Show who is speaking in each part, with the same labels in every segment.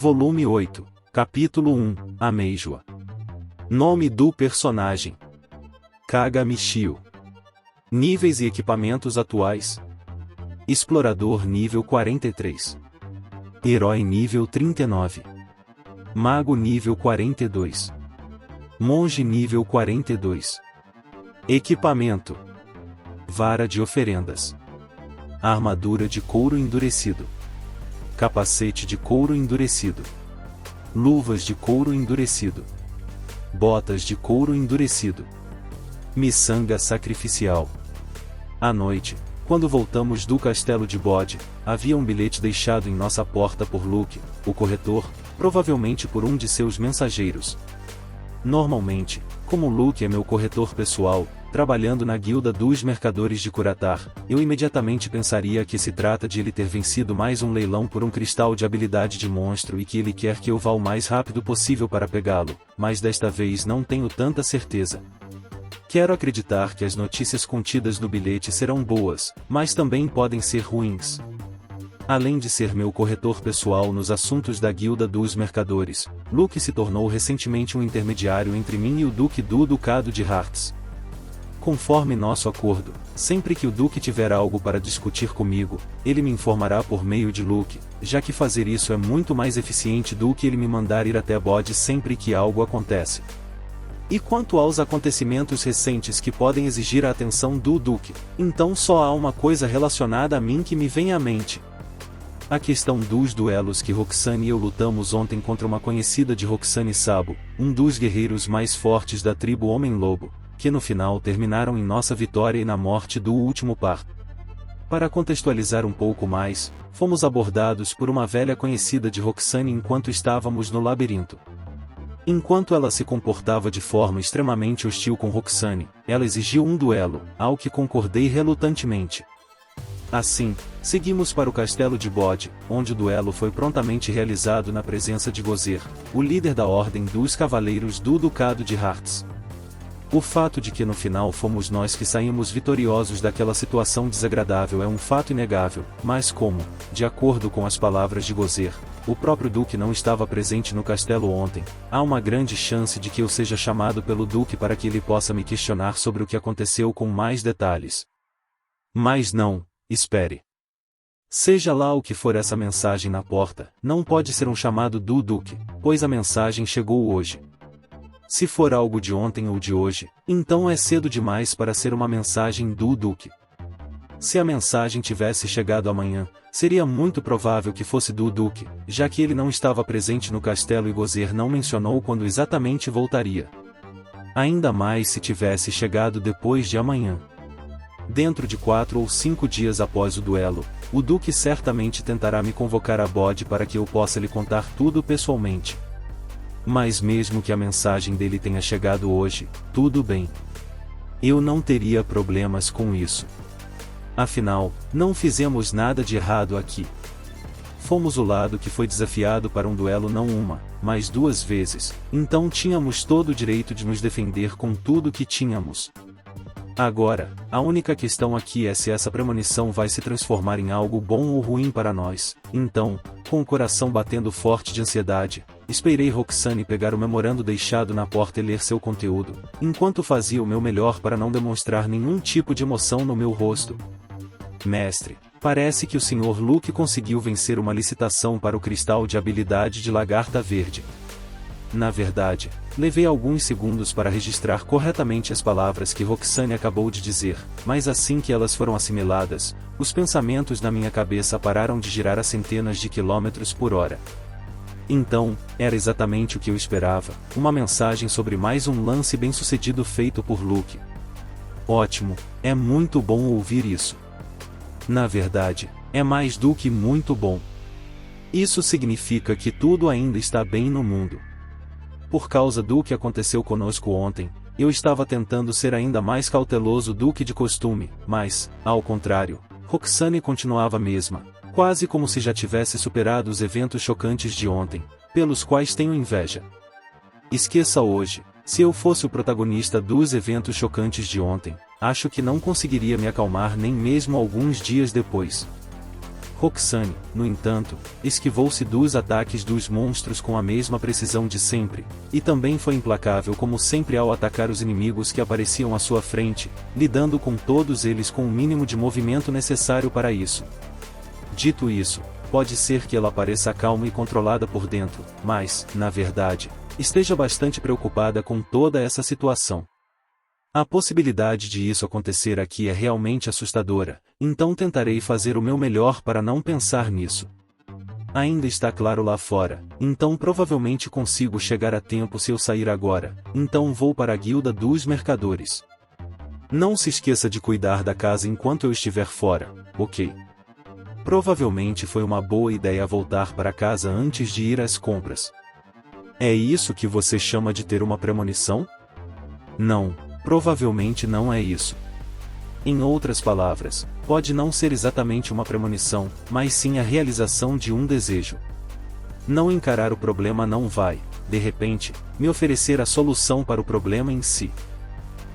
Speaker 1: Volume 8, Capítulo 1, Ameijoa. Nome do personagem: Kaga Michio. Níveis e equipamentos atuais: Explorador nível 43. Herói nível 39. Mago nível 42. Monge nível 42. Equipamento: Vara de oferendas. Armadura de couro endurecido. Capacete de couro endurecido. Luvas de couro endurecido. Botas de couro endurecido. Miçanga sacrificial. À noite, quando voltamos do castelo de Bode, havia um bilhete deixado em nossa porta por Luke, o corretor, provavelmente por um de seus mensageiros. Normalmente, como Luke é meu corretor pessoal, trabalhando na guilda dos mercadores de Curatar, eu imediatamente pensaria que se trata de ele ter vencido mais um leilão por um cristal de habilidade de monstro e que ele quer que eu vá o mais rápido possível para pegá-lo, mas desta vez não tenho tanta certeza. Quero acreditar que as notícias contidas no bilhete serão boas, mas também podem ser ruins. Além de ser meu corretor pessoal nos assuntos da guilda dos mercadores, Luke se tornou recentemente um intermediário entre mim e o Duque do Ducado de Hearts. Conforme nosso acordo, sempre que o Duque tiver algo para discutir comigo, ele me informará por meio de Luke, já que fazer isso é muito mais eficiente do que ele me mandar ir até Bode sempre que algo acontece. E quanto aos acontecimentos recentes que podem exigir a atenção do Duque, então só há uma coisa relacionada a mim que me vem à mente. A questão dos duelos que Roxane e eu lutamos ontem contra uma conhecida de Roxane Sabo, um dos guerreiros mais fortes da tribo Homem-Lobo, que no final terminaram em nossa vitória e na morte do último par. Para contextualizar um pouco mais, fomos abordados por uma velha conhecida de Roxane enquanto estávamos no labirinto. Enquanto ela se comportava de forma extremamente hostil com Roxane, ela exigiu um duelo, ao que concordei relutantemente. Assim, seguimos para o castelo de Bode, onde o duelo foi prontamente realizado na presença de Gozer, o líder da Ordem dos Cavaleiros do Ducado de Hearts. O fato de que no final fomos nós que saímos vitoriosos daquela situação desagradável é um fato inegável, mas como, de acordo com as palavras de Gozer, o próprio Duque não estava presente no castelo ontem, há uma grande chance de que eu seja chamado pelo Duque para que ele possa me questionar sobre o que aconteceu com mais detalhes. Mas não, espere. Seja lá o que for essa mensagem na porta, não pode ser um chamado do Duque, pois a mensagem chegou hoje. Se for algo de ontem ou de hoje, então é cedo demais para ser uma mensagem do Duque. Se a mensagem tivesse chegado amanhã, seria muito provável que fosse do Duque, já que ele não estava presente no castelo e Gozer não mencionou quando exatamente voltaria. Ainda mais se tivesse chegado depois de amanhã. Dentro de 4 ou 5 dias após o duelo, o Duque certamente tentará me convocar a Bode para que eu possa lhe contar tudo pessoalmente. Mas mesmo que a mensagem dele tenha chegado hoje, tudo bem. Eu não teria problemas com isso. Afinal, não fizemos nada de errado aqui. Fomos o lado que foi desafiado para um duelo não uma, mas 2 vezes, então tínhamos todo o direito de nos defender com tudo que tínhamos. Agora, a única questão aqui é se essa premonição vai se transformar em algo bom ou ruim para nós. Então, com o coração batendo forte de ansiedade, esperei Roxane pegar o memorando deixado na porta e ler seu conteúdo, enquanto fazia o meu melhor para não demonstrar nenhum tipo de emoção no meu rosto. Mestre, parece que o Sr. Luke conseguiu vencer uma licitação para o cristal de habilidade de Lagarta Verde. Na verdade, levei alguns segundos para registrar corretamente as palavras que Roxane acabou de dizer, mas assim que elas foram assimiladas, os pensamentos na minha cabeça pararam de girar a centenas de quilômetros por hora. Então, era exatamente o que eu esperava, uma mensagem sobre mais um lance bem-sucedido feito por Luke. Ótimo, é muito bom ouvir isso. Na verdade, é mais do que muito bom. Isso significa que tudo ainda está bem no mundo. Por causa do que aconteceu conosco ontem, eu estava tentando ser ainda mais cauteloso do que de costume, mas, ao contrário, Roxane continuava a mesma, quase como se já tivesse superado os eventos chocantes de ontem, pelos quais tenho inveja. Esqueça hoje, se eu fosse o protagonista dos eventos chocantes de ontem, acho que não conseguiria me acalmar nem mesmo alguns dias depois. Roxane, no entanto, esquivou-se dos ataques dos monstros com a mesma precisão de sempre, e também foi implacável como sempre ao atacar os inimigos que apareciam à sua frente, lidando com todos eles com o mínimo de movimento necessário para isso. Dito isso, pode ser que ela pareça calma e controlada por dentro, mas, na verdade, esteja bastante preocupada com toda essa situação. A possibilidade de isso acontecer aqui é realmente assustadora, então tentarei fazer o meu melhor para não pensar nisso. Ainda está claro lá fora, então provavelmente consigo chegar a tempo se eu sair agora, então vou para a guilda dos mercadores. Não se esqueça de cuidar da casa enquanto eu estiver fora, ok? Provavelmente foi uma boa ideia voltar para casa antes de ir às compras. É isso que você chama de ter uma premonição? Não. Provavelmente não é isso. Em outras palavras, pode não ser exatamente uma premonição, mas sim a realização de um desejo. Não encarar o problema não vai, de repente, me oferecer a solução para o problema em si.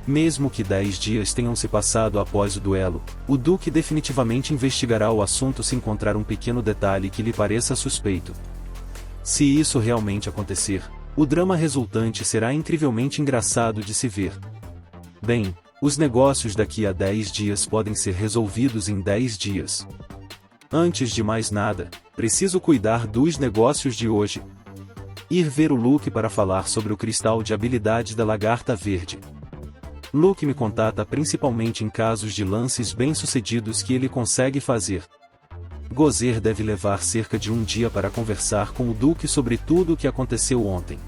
Speaker 1: Mesmo que 10 dias tenham se passado após o duelo, o Duque definitivamente investigará o assunto se encontrar um pequeno detalhe que lhe pareça suspeito. Se isso realmente acontecer, o drama resultante será incrivelmente engraçado de se ver. Bem, os negócios daqui a 10 dias podem ser resolvidos em 10 dias. Antes de mais nada, preciso cuidar dos negócios de hoje. Ir ver o Luke para falar sobre o cristal de habilidade da Lagarta Verde. Luke me contata principalmente em casos de lances bem-sucedidos que ele consegue fazer. Gozer deve levar cerca de um dia para conversar com o Duque sobre tudo o que aconteceu ontem.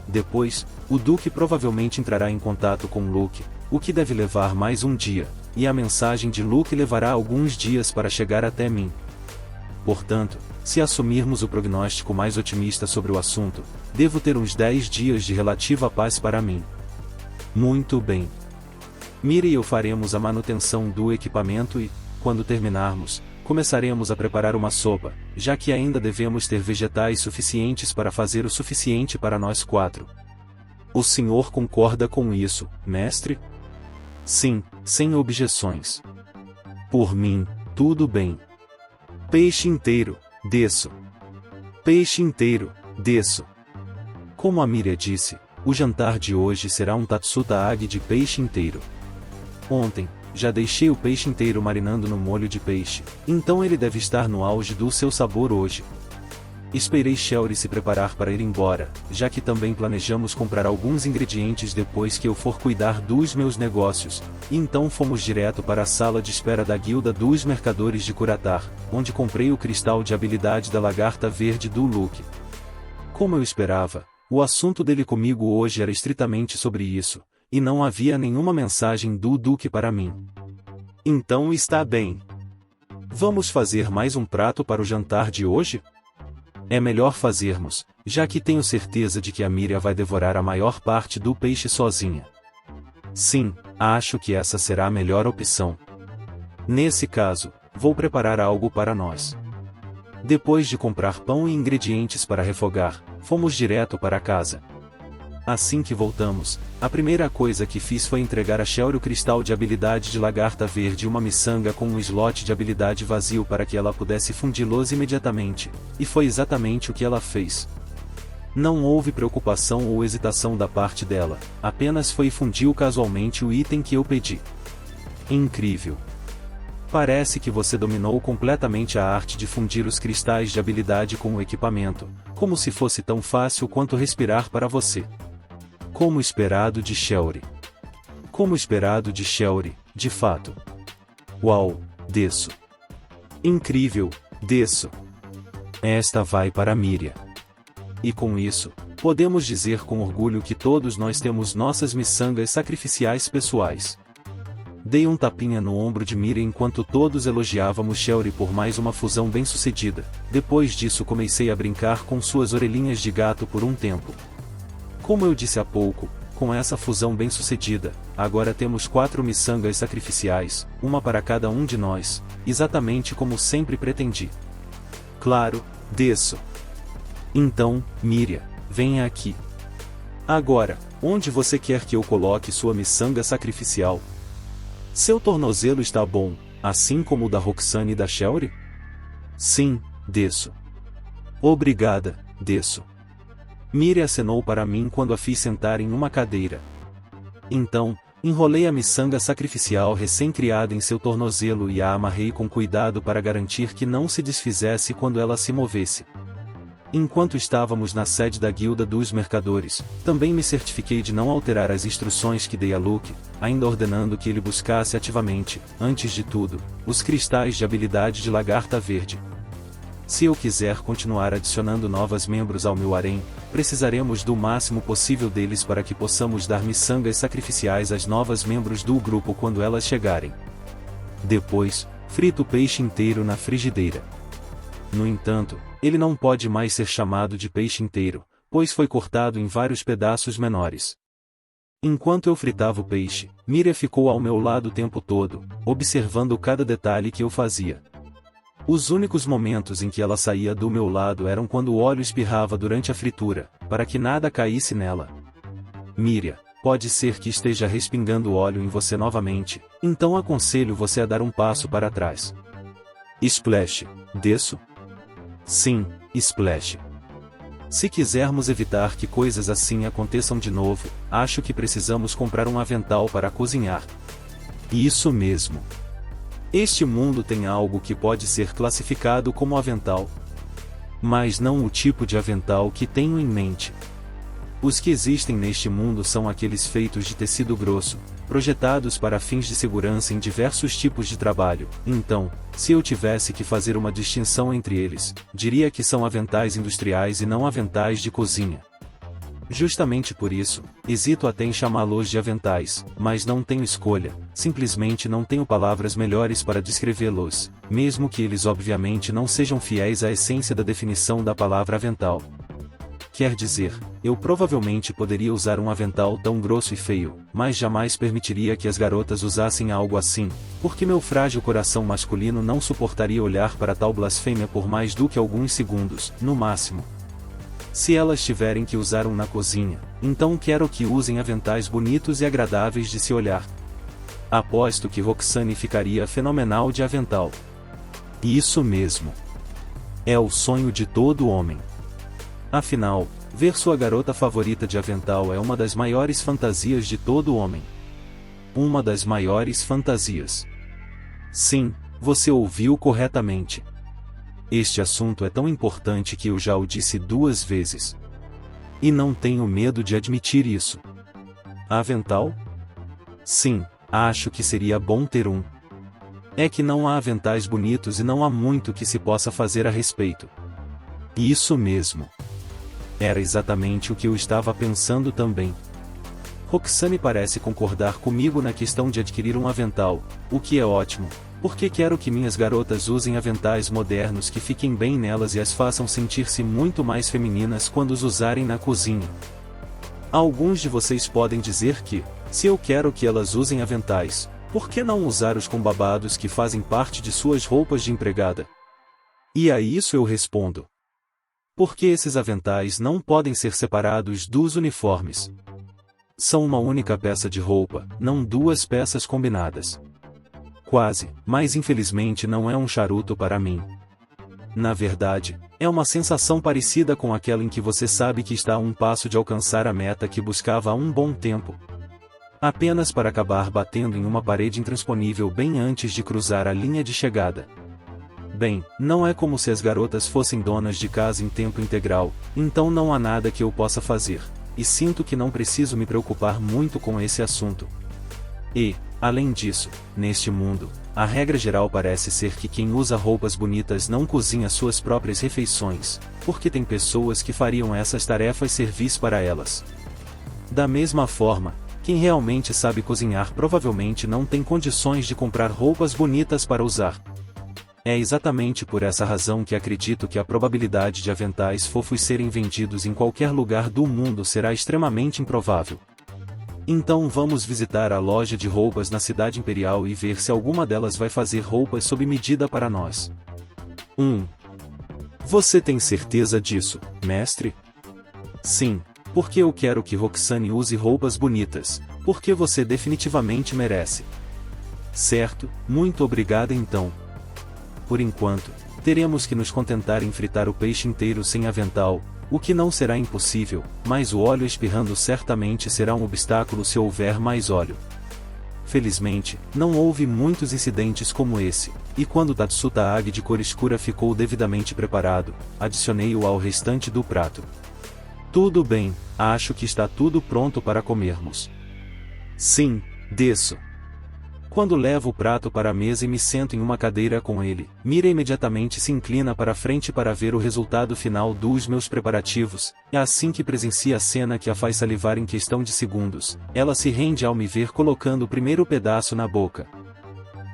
Speaker 1: Depois, o Duque provavelmente entrará em contato com Luke, o que deve levar mais um dia, e a mensagem de Luke levará alguns dias para chegar até mim. Portanto, se assumirmos o prognóstico mais otimista sobre o assunto, devo ter uns 10 dias de relativa paz para mim. Muito bem. Mira e eu faremos a manutenção do equipamento e, quando terminarmos, começaremos a preparar uma sopa, já que ainda devemos ter vegetais suficientes para fazer o suficiente para nós 4. O senhor concorda com isso, mestre? Sim, sem objeções. Por mim, tudo bem. Peixe inteiro, desço. Peixe inteiro, desço. Como a Miriam disse, o jantar de hoje será um tatsuta agi de peixe inteiro. Ontem, já deixei o peixe inteiro marinando no molho de peixe, então ele deve estar no auge do seu sabor hoje. Esperei Shelry se preparar para ir embora, já que também planejamos comprar alguns ingredientes depois que eu for cuidar dos meus negócios, e então fomos direto para a sala de espera da guilda dos mercadores de Curatar, onde comprei o cristal de habilidade da Lagarta Verde do Luke. Como eu esperava, o assunto dele comigo hoje era estritamente sobre isso, e não havia nenhuma mensagem do Duque para mim. Então está bem. Vamos fazer mais um prato para o jantar de hoje? É melhor fazermos, já que tenho certeza de que a Miriam vai devorar a maior parte do peixe sozinha. Sim, acho que essa será a melhor opção. Nesse caso, vou preparar algo para nós. Depois de comprar pão e ingredientes para refogar, fomos direto para casa. Assim que voltamos, a primeira coisa que fiz foi entregar a Shelry o cristal de habilidade de Lagarta Verde e uma miçanga com um slot de habilidade vazio para que ela pudesse fundi-los imediatamente, e foi exatamente o que ela fez. Não houve preocupação ou hesitação da parte dela, apenas foi e fundiu casualmente o item que eu pedi. Incrível! Parece que você dominou completamente a arte de fundir os cristais de habilidade com o equipamento, como se fosse tão fácil quanto respirar para você. Como esperado de Shelry. Como esperado de Shelry, de fato. Uau, desço. Incrível, desço. Esta vai para Miriam. E com isso, podemos dizer com orgulho que todos nós temos nossas miçangas sacrificiais pessoais. Dei um tapinha no ombro de Miriam enquanto todos elogiávamos Shelry por mais uma fusão bem-sucedida. Depois disso comecei a brincar com suas orelhinhas de gato por um tempo. Como eu disse há pouco, com essa fusão bem-sucedida, agora temos 4 miçangas sacrificiais, uma para cada um de nós, exatamente como sempre pretendi. Claro, desço. Então, Miriam, venha aqui. Agora, onde você quer que eu coloque sua miçanga sacrificial? Seu tornozelo está bom, assim como o da Roxane e da Shelry? Sim, desço. Obrigada, desço. Miriam acenou para mim quando a fiz sentar em uma cadeira. Então, enrolei a miçanga sacrificial recém-criada em seu tornozelo e a amarrei com cuidado para garantir que não se desfizesse quando ela se movesse. Enquanto estávamos na sede da Guilda dos Mercadores, também me certifiquei de não alterar as instruções que dei a Luke, ainda ordenando que ele buscasse ativamente, antes de tudo, os cristais de habilidade de Lagarta Verde. Se eu quiser continuar adicionando novos membros ao meu harém, precisaremos do máximo possível deles para que possamos dar miçangas sacrificiais às novas membros do grupo quando elas chegarem. Depois, frito o peixe inteiro na frigideira. No entanto, ele não pode mais ser chamado de peixe inteiro, pois foi cortado em vários pedaços menores. Enquanto eu fritava o peixe, Miriam ficou ao meu lado o tempo todo, observando cada detalhe que eu fazia. Os únicos momentos em que ela saía do meu lado eram quando o óleo espirrava durante a fritura, para que nada caísse nela. Miriam, pode ser que esteja respingando óleo em você novamente, então aconselho você a dar um passo para trás. Splash, desço? Sim, Splash. Se quisermos evitar que coisas assim aconteçam de novo, acho que precisamos comprar um avental para cozinhar. Isso mesmo. Este mundo tem algo que pode ser classificado como avental. Mas não o tipo de avental que tenho em mente. Os que existem neste mundo são aqueles feitos de tecido grosso, projetados para fins de segurança em diversos tipos de trabalho. Então, se eu tivesse que fazer uma distinção entre eles, diria que são aventais industriais e não aventais de cozinha. Justamente por isso, hesito até em chamá-los de aventais, mas não tenho escolha, simplesmente não tenho palavras melhores para descrevê-los, mesmo que eles obviamente não sejam fiéis à essência da definição da palavra avental. Quer dizer, eu provavelmente poderia usar um avental tão grosso e feio, mas jamais permitiria que as garotas usassem algo assim, porque meu frágil coração masculino não suportaria olhar para tal blasfêmia por mais do que alguns segundos, no máximo. Se elas tiverem que usar um na cozinha, então quero que usem aventais bonitos e agradáveis de se olhar. Aposto que Roxane ficaria fenomenal de avental. Isso mesmo. É o sonho de todo homem. Afinal, ver sua garota favorita de avental é uma das maiores fantasias de todo homem. Uma das maiores fantasias. Sim, você ouviu corretamente. Este assunto é tão importante que eu já o disse 2 vezes. E não tenho medo de admitir isso. Avental? Sim, acho que seria bom ter um. É que não há aventais bonitos e não há muito que se possa fazer a respeito. Isso mesmo. Era exatamente o que eu estava pensando também. Roxane parece concordar comigo na questão de adquirir um avental, o que é ótimo, porque quero que minhas garotas usem aventais modernos que fiquem bem nelas e as façam sentir-se muito mais femininas quando os usarem na cozinha. Alguns de vocês podem dizer que, se eu quero que elas usem aventais, por que não usar os com babados que fazem parte de suas roupas de empregada? E a isso eu respondo. Porque esses aventais não podem ser separados dos uniformes. São uma única peça de roupa, não 2 peças combinadas. Quase, mas infelizmente não é um charuto para mim. Na verdade, é uma sensação parecida com aquela em que você sabe que está a um passo de alcançar a meta que buscava há um bom tempo. Apenas para acabar batendo em uma parede intransponível bem antes de cruzar a linha de chegada. Bem, não é como se as garotas fossem donas de casa em tempo integral, então não há nada que eu possa fazer, e sinto que não preciso me preocupar muito com esse assunto. E, além disso, neste mundo, a regra geral parece ser que quem usa roupas bonitas não cozinha suas próprias refeições, porque tem pessoas que fariam essas tarefas servis para elas. Da mesma forma, quem realmente sabe cozinhar provavelmente não tem condições de comprar roupas bonitas para usar. É exatamente por essa razão que acredito que a probabilidade de aventais fofos serem vendidos em qualquer lugar do mundo será extremamente improvável. Então vamos visitar a loja de roupas na Cidade Imperial e ver se alguma delas vai fazer roupas sob medida para nós. 1. Você tem certeza disso, mestre? Sim, porque eu quero que Roxane use roupas bonitas, porque você definitivamente merece. Certo, muito obrigada então. Por enquanto, teremos que nos contentar em fritar o peixe inteiro sem avental, o que não será impossível, mas o óleo espirrando certamente será um obstáculo se houver mais óleo. Felizmente, não houve muitos incidentes como esse, e quando o Tatsuta Agi de cor escura ficou devidamente preparado, adicionei-o ao restante do prato. Tudo bem, acho que está tudo pronto para comermos. Sim, desço. Quando levo o prato para a mesa e me sento em uma cadeira com ele, Mira imediatamente se inclina para a frente para ver o resultado final dos meus preparativos, e assim que presencia a cena que a faz salivar em questão de segundos, ela se rende ao me ver colocando o primeiro pedaço na boca.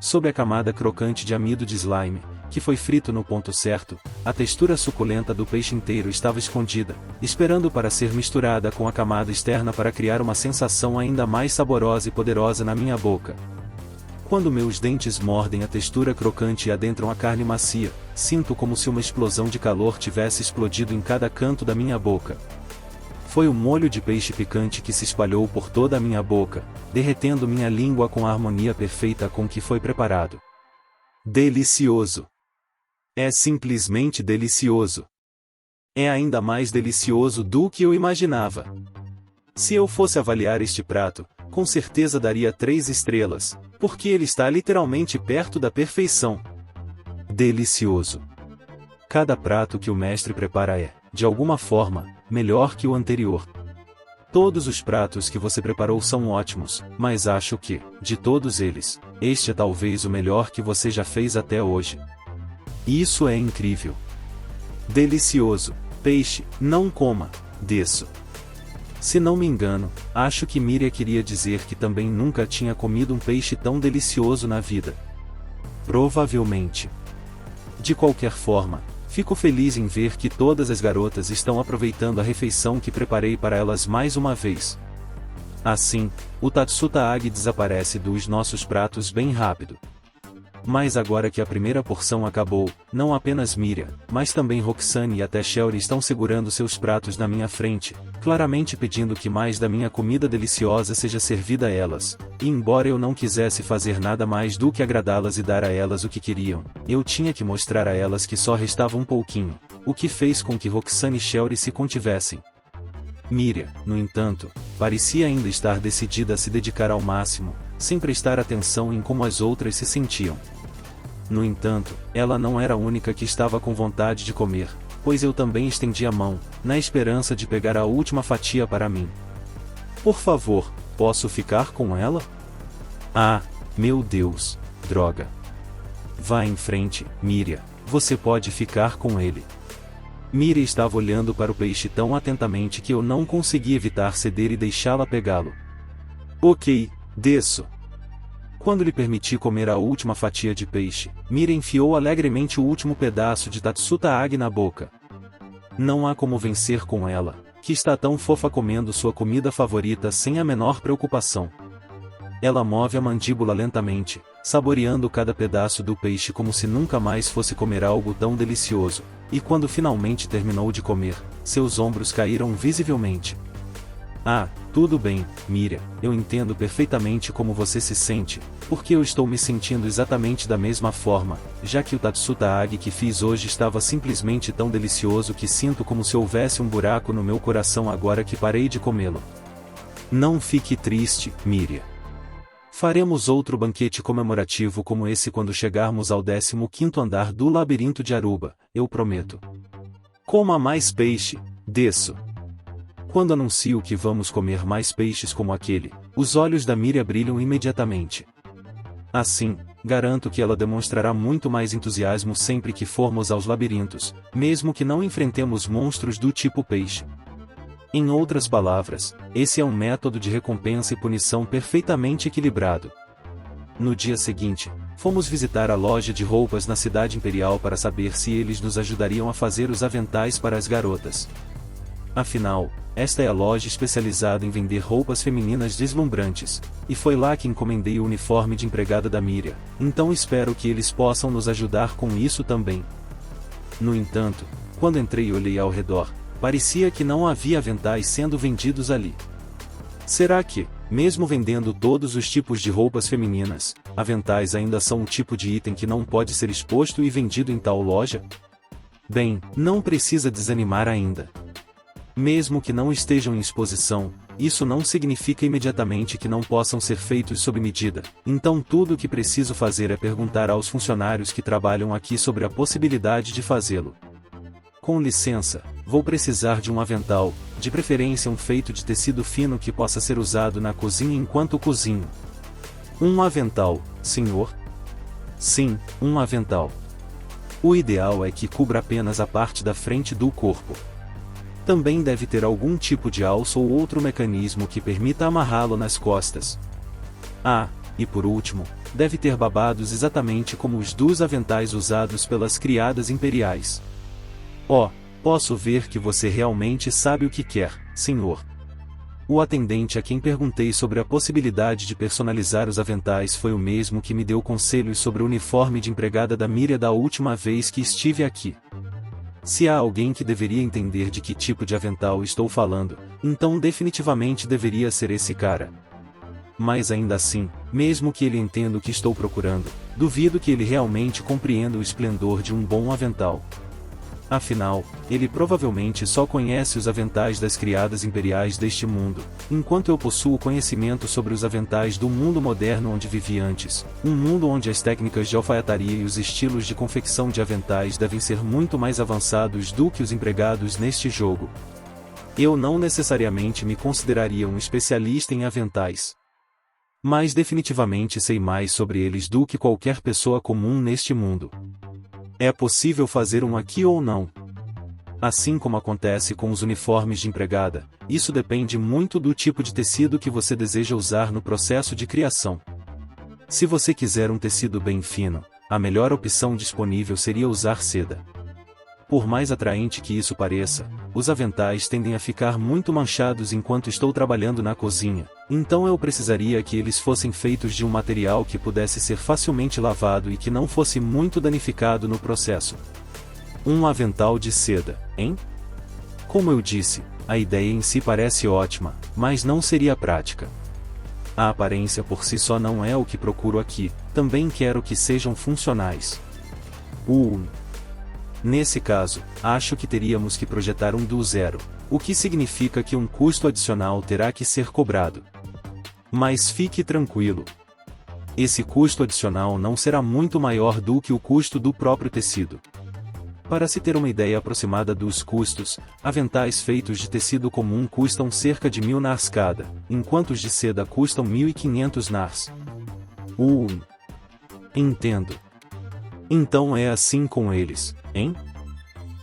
Speaker 1: Sob a camada crocante de amido de slime, que foi frito no ponto certo, a textura suculenta do peixe inteiro estava escondida, esperando para ser misturada com a camada externa para criar uma sensação ainda mais saborosa e poderosa na minha boca. Quando meus dentes mordem a textura crocante e adentram a carne macia, sinto como se uma explosão de calor tivesse explodido em cada canto da minha boca. Foi o molho de peixe picante que se espalhou por toda a minha boca, derretendo minha língua com a harmonia perfeita com que foi preparado. Delicioso! É simplesmente delicioso! É ainda mais delicioso do que eu imaginava. Se eu fosse avaliar este prato, com certeza daria 3 estrelas, porque ele está literalmente perto da perfeição. Delicioso! Cada prato que o mestre prepara é, de alguma forma, melhor que o anterior. Todos os pratos que você preparou são ótimos, mas acho que, de todos eles, este é talvez o melhor que você já fez até hoje. Isso é incrível! Delicioso! Peixe, não coma, desço. Se não me engano, acho que Miria queria dizer que também nunca tinha comido um peixe tão delicioso na vida. Provavelmente. De qualquer forma, fico feliz em ver que todas as garotas estão aproveitando a refeição que preparei para elas mais uma vez. Assim, o Tatsuta Agi desaparece dos nossos pratos bem rápido. Mas agora que a primeira porção acabou, não apenas Miria, mas também Roxane e até Shelly estão segurando seus pratos na minha frente, claramente pedindo que mais da minha comida deliciosa seja servida a elas, e embora eu não quisesse fazer nada mais do que agradá-las e dar a elas o que queriam, eu tinha que mostrar a elas que só restava um pouquinho, o que fez com que Roxane e Shelly se contivessem. Miria, no entanto, parecia ainda estar decidida a se dedicar ao máximo, sem prestar atenção em como as outras se sentiam. No entanto, ela não era a única que estava com vontade de comer, pois eu também estendi a mão, na esperança de pegar a última fatia para mim. Por favor, posso ficar com ela? Ah, meu Deus, droga. Vá em frente, Miria, você pode ficar com ele. Miria estava olhando para o peixe tão atentamente que eu não consegui evitar ceder e deixá-la pegá-lo. Ok, desço. Quando lhe permiti comer a última fatia de peixe, Miria enfiou alegremente o último pedaço de Tatsuta Agi na boca. Não há como vencer com ela, que está tão fofa comendo sua comida favorita sem a menor preocupação. Ela move a mandíbula lentamente, saboreando cada pedaço do peixe como se nunca mais fosse comer algo tão delicioso, e quando finalmente terminou de comer, seus ombros caíram visivelmente. Ah, tudo bem, Miria, eu entendo perfeitamente como você se sente, porque eu estou me sentindo exatamente da mesma forma, já que o Tatsuta Agi que fiz hoje estava simplesmente tão delicioso que sinto como se houvesse um buraco no meu coração agora que parei de comê-lo. Não fique triste, Miria. Faremos outro banquete comemorativo como esse quando chegarmos ao 15º andar do labirinto de Aruba, eu prometo. Coma mais peixe, desço. Quando anuncio que vamos comer mais peixes como aquele, os olhos da Miria brilham imediatamente. Assim, garanto que ela demonstrará muito mais entusiasmo sempre que formos aos labirintos, mesmo que não enfrentemos monstros do tipo peixe. Em outras palavras, esse é um método de recompensa e punição perfeitamente equilibrado. No dia seguinte, fomos visitar a loja de roupas na Cidade Imperial para saber se eles nos ajudariam a fazer os aventais para as garotas. Afinal, esta é a loja especializada em vender roupas femininas deslumbrantes, e foi lá que encomendei o uniforme de empregada da Miria, então espero que eles possam nos ajudar com isso também. No entanto, quando entrei e olhei ao redor, parecia que não havia aventais sendo vendidos ali. Será que, Mesmo vendendo todos os tipos de roupas femininas, aventais ainda são um tipo de item que não pode ser exposto e vendido em tal loja? Bem, não precisa desanimar ainda. Mesmo que não estejam em exposição, isso não significa imediatamente que não possam ser feitos sob medida, então tudo o que preciso fazer é perguntar aos funcionários que trabalham aqui sobre a possibilidade de fazê-lo. Com licença, vou precisar de um avental, de preferência um feito de tecido fino que possa ser usado na cozinha enquanto cozinho. Um avental, senhor? Sim, um avental. O ideal é que cubra apenas a parte da frente do corpo. Também deve ter algum tipo de alço ou outro mecanismo que permita amarrá-lo nas costas. Ah, e por último, deve ter babados exatamente como os dos aventais usados pelas criadas imperiais. Oh, posso ver que você realmente sabe o que quer, senhor. O atendente a quem perguntei sobre a possibilidade de personalizar os aventais foi o mesmo que me deu conselhos sobre o uniforme de empregada da Míria da última vez que estive aqui. Se há alguém que deveria entender de que tipo de avental estou falando, então definitivamente deveria ser esse cara. Mas ainda assim, mesmo que ele entenda o que estou procurando, duvido que ele realmente compreenda o esplendor de um bom avental. Afinal, ele provavelmente só conhece os aventais das criadas imperiais deste mundo, enquanto eu possuo conhecimento sobre os aventais do mundo moderno onde vivi antes, um mundo onde as técnicas de alfaiataria e os estilos de confecção de aventais devem ser muito mais avançados do que os empregados neste jogo. Eu não necessariamente me consideraria um especialista em aventais, mas definitivamente sei mais sobre eles do que qualquer pessoa comum neste mundo. É possível fazer um aqui ou não? Assim como acontece com os uniformes de empregada, isso depende muito do tipo de tecido que você deseja usar no processo de criação. Se você quiser um tecido bem fino, a melhor opção disponível seria usar seda. Por mais atraente que isso pareça, os aventais tendem a ficar muito manchados enquanto estou trabalhando na cozinha, então eu precisaria que eles fossem feitos de um material que pudesse ser facilmente lavado e que não fosse muito danificado no processo. Um avental de seda, hein? Como eu disse, a ideia em si parece ótima, mas não seria prática. A aparência por si só não é o que procuro aqui, também quero que sejam funcionais. Nesse caso, acho que teríamos que projetar um do zero, o que significa que um custo adicional terá que ser cobrado. Mas fique tranquilo. Esse custo adicional não será muito maior do que o custo do próprio tecido. Para se ter uma ideia aproximada dos custos, aventais feitos de tecido comum custam cerca de 1000 nars cada, enquanto os de seda custam 1500 nars. Entendo. Então é assim com eles, hein?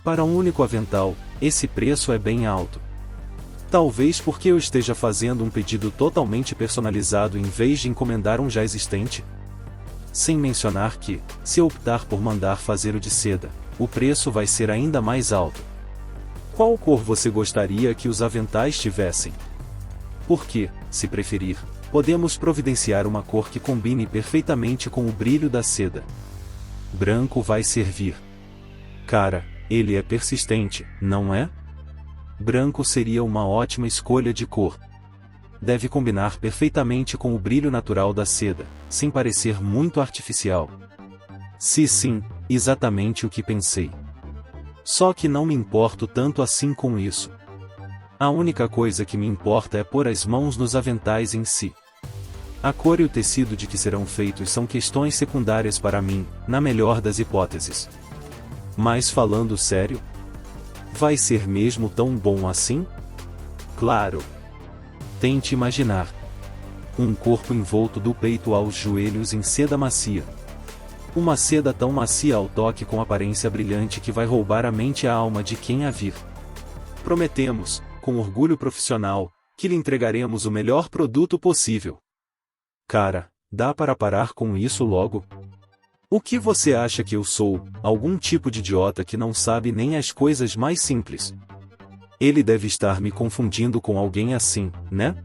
Speaker 1: Para um único avental, esse preço é bem alto. Talvez porque eu esteja fazendo um pedido totalmente personalizado em vez de encomendar um já existente. Sem mencionar que, se eu optar por mandar fazer o de seda, o preço vai ser ainda mais alto. Qual cor você gostaria que os aventais tivessem? Porque, se preferir, podemos providenciar uma cor que combine perfeitamente com o brilho da seda. Branco vai servir. Cara, ele é persistente, não é? Branco seria uma ótima escolha de cor. Deve combinar perfeitamente com o brilho natural da seda, sem parecer muito artificial. Sim, exatamente o que pensei. Só que não me importo tanto assim com isso. A única coisa que me importa é pôr as mãos nos aventais em si. A cor e o tecido de que serão feitos são questões secundárias para mim, na melhor das hipóteses. Mas falando sério, vai ser mesmo tão bom assim? Claro. Tente imaginar. Um corpo envolto do peito aos joelhos em seda macia. Uma seda tão macia ao toque com aparência brilhante que vai roubar a mente e a alma de quem a vir. Prometemos, com orgulho profissional, que lhe entregaremos o melhor produto possível. Cara, dá para parar com isso logo? O que você acha que eu sou, algum tipo de idiota que não sabe nem as coisas mais simples? Ele deve estar me confundindo com alguém assim, né?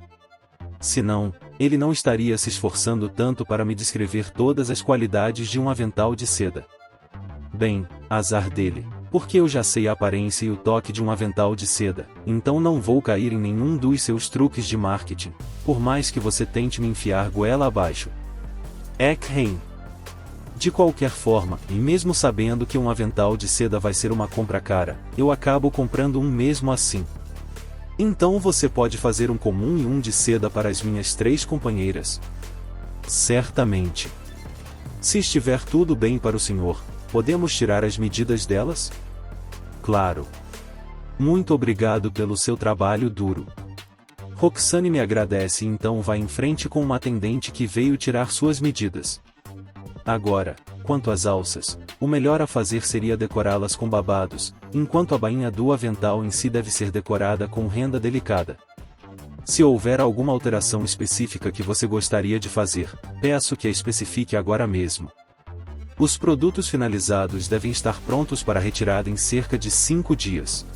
Speaker 1: Se não, ele não estaria se esforçando tanto para me descrever todas as qualidades de um avental de seda. Bem, azar dele. Porque eu já sei a aparência e o toque de um avental de seda, então não vou cair em nenhum dos seus truques de marketing, por mais que você tente me enfiar goela abaixo. Eckheim. De qualquer forma, e mesmo sabendo que um avental de seda vai ser uma compra cara, eu acabo comprando um mesmo assim. Então você pode fazer um comum e um de seda para as minhas 3 companheiras. Certamente. Se estiver tudo bem para o senhor, podemos tirar as medidas delas? Claro. Muito obrigado pelo seu trabalho duro. Roxane me agradece e então vai em frente com uma atendente que veio tirar suas medidas. Agora, quanto às alças, o melhor a fazer seria decorá-las com babados, enquanto a bainha do avental em si deve ser decorada com renda delicada. Se houver alguma alteração específica que você gostaria de fazer, peço que a especifique agora mesmo. Os produtos finalizados devem estar prontos para retirada em cerca de 5 dias.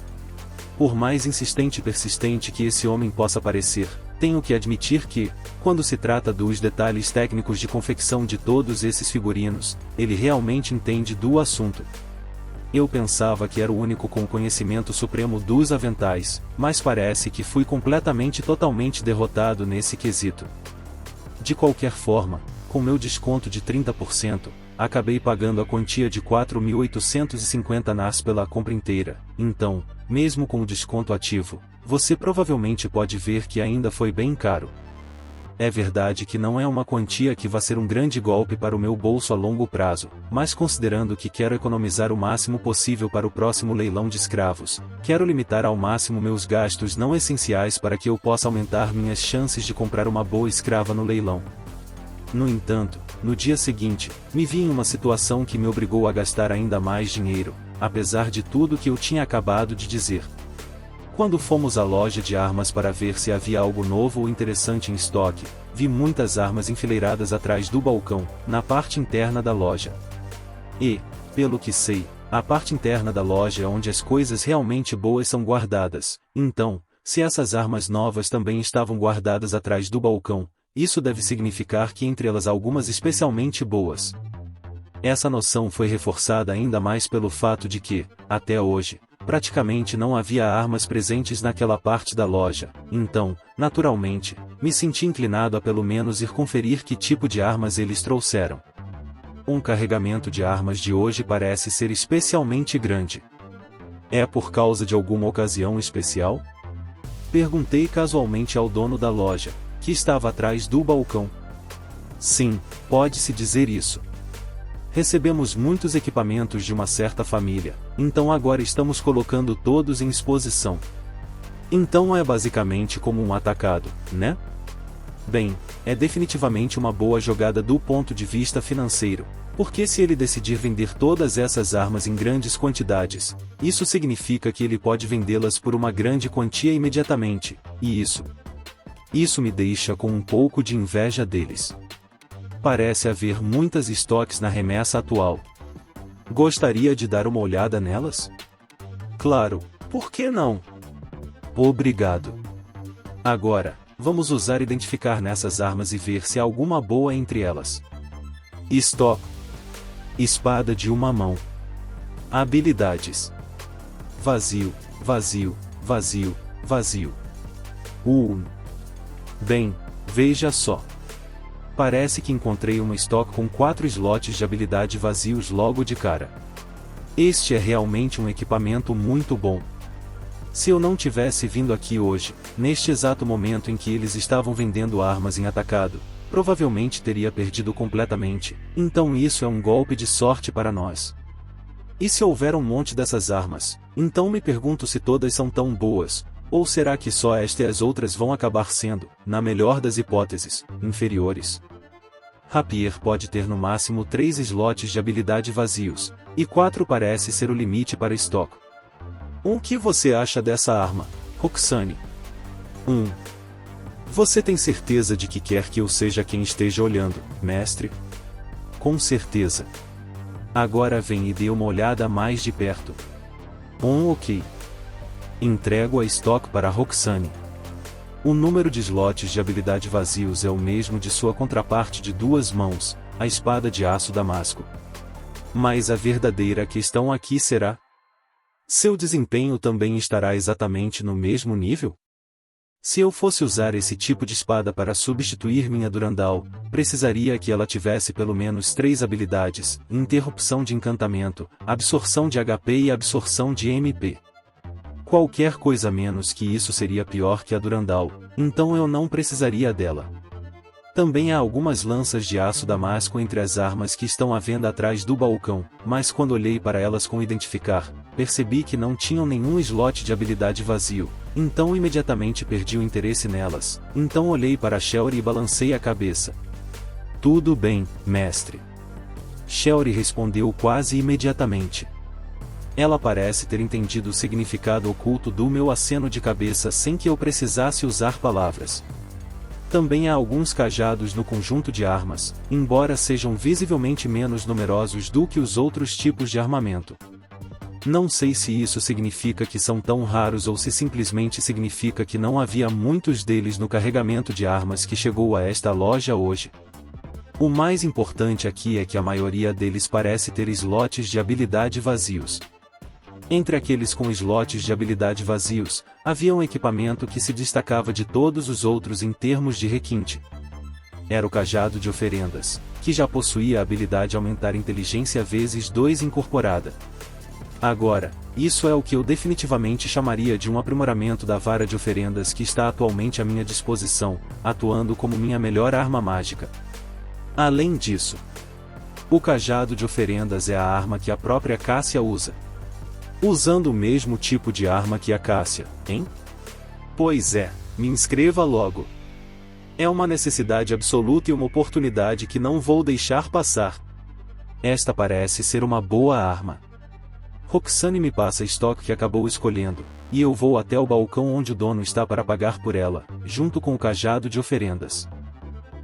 Speaker 1: Por mais insistente e persistente que esse homem possa parecer, tenho que admitir que, quando se trata dos detalhes técnicos de confecção de todos esses figurinos, ele realmente entende do assunto. Eu pensava que era o único com conhecimento supremo dos aventais, mas parece que fui totalmente derrotado nesse quesito. De qualquer forma, com meu desconto de 30%, acabei pagando a quantia de 4.850 NAS pela compra inteira, então, mesmo com o desconto ativo, você provavelmente pode ver que ainda foi bem caro. É verdade que não é uma quantia que vá ser um grande golpe para o meu bolso a longo prazo, mas considerando que quero economizar o máximo possível para o próximo leilão de escravos, quero limitar ao máximo meus gastos não essenciais para que eu possa aumentar minhas chances de comprar uma boa escrava no leilão. No entanto, no dia seguinte, me vi em uma situação que me obrigou a gastar ainda mais dinheiro, apesar de tudo que eu tinha acabado de dizer. Quando fomos à loja de armas para ver se havia algo novo ou interessante em estoque, vi muitas armas enfileiradas atrás do balcão, na parte interna da loja. E, pelo que sei, a parte interna da loja é onde as coisas realmente boas são guardadas. Então, se essas armas novas também estavam guardadas atrás do balcão, isso deve significar que entre elas há algumas especialmente boas. Essa noção foi reforçada ainda mais pelo fato de que, até hoje, praticamente não havia armas presentes naquela parte da loja, então, naturalmente, me senti inclinado a pelo menos ir conferir que tipo de armas eles trouxeram. Um carregamento de armas de hoje parece ser especialmente grande. É por causa de alguma ocasião especial? Perguntei casualmente ao dono da loja, que estava atrás do balcão. Sim, pode-se dizer isso. Recebemos muitos equipamentos de uma certa família, então agora estamos colocando todos em exposição. Então é basicamente como um atacado, né? Bem, é definitivamente uma boa jogada do ponto de vista financeiro, porque se ele decidir vender todas essas armas em grandes quantidades, isso significa que ele pode vendê-las por uma grande quantia imediatamente, e isso me deixa com um pouco de inveja deles. Parece haver muitas estoques na remessa atual. Gostaria de dar uma olhada nelas? Claro, por que não? Obrigado. Agora, vamos usar identificar nessas armas e ver se há alguma boa entre elas. Estoque. Espada de uma mão. Habilidades. Vazio, vazio, vazio, vazio. Bem, veja só. Parece que encontrei uma estoque com 4 slots de habilidade vazios logo de cara. Este é realmente um equipamento muito bom. Se eu não tivesse vindo aqui hoje, neste exato momento em que eles estavam vendendo armas em atacado, provavelmente teria perdido completamente, então isso é um golpe de sorte para nós. E se houver um monte dessas armas, então me pergunto se todas são tão boas, ou será que só esta e as outras vão acabar sendo, na melhor das hipóteses, inferiores? Rapier pode ter no máximo 3 slots de habilidade vazios, e 4 parece ser o limite para estoque. O que você acha dessa arma, Roxane? Você tem certeza de que quer que eu seja quem esteja olhando, mestre? Com certeza. Agora vem e dê uma olhada mais de perto. Ok. Entrego a estoque para Roxane. O número de slots de habilidade vazios é o mesmo de sua contraparte de 2 mãos, a espada de aço damasco. Mas a verdadeira questão aqui será: Seu desempenho também estará exatamente no mesmo nível? Se eu fosse usar esse tipo de espada para substituir minha Durandal, precisaria que ela tivesse pelo menos 3 habilidades: interrupção de encantamento, absorção de HP e absorção de MP. Qualquer coisa menos que isso seria pior que a Durandal, então eu não precisaria dela. Também há algumas lanças de aço damasco entre as armas que estão à venda atrás do balcão, mas quando olhei para elas com identificar, percebi que não tinham nenhum slot de habilidade vazio, então imediatamente perdi o interesse nelas. Então olhei para Shelry e balancei a cabeça. Tudo bem, mestre. Shelry respondeu quase imediatamente. Ela parece ter entendido o significado oculto do meu aceno de cabeça sem que eu precisasse usar palavras. Também há alguns cajados no conjunto de armas, embora sejam visivelmente menos numerosos do que os outros tipos de armamento. Não sei se isso significa que são tão raros ou se simplesmente significa que não havia muitos deles no carregamento de armas que chegou a esta loja hoje. O mais importante aqui é que a maioria deles parece ter slots de habilidade vazios. Entre aqueles com slots de habilidade vazios, havia um equipamento que se destacava de todos os outros em termos de requinte. Era o cajado de oferendas, que já possuía a habilidade aumentar inteligência vezes 2 incorporada. Agora, isso é o que eu definitivamente chamaria de um aprimoramento da vara de oferendas que está atualmente à minha disposição, atuando como minha melhor arma mágica. Além disso, o cajado de oferendas é a arma que a própria Cássia usa. Usando o mesmo tipo de arma que a Cássia, hein? Pois é, me inscreva logo. É uma necessidade absoluta e uma oportunidade que não vou deixar passar. Esta parece ser uma boa arma. Roxane me passa estoque que acabou escolhendo, e eu vou até o balcão onde o dono está para pagar por ela, junto com o cajado de oferendas.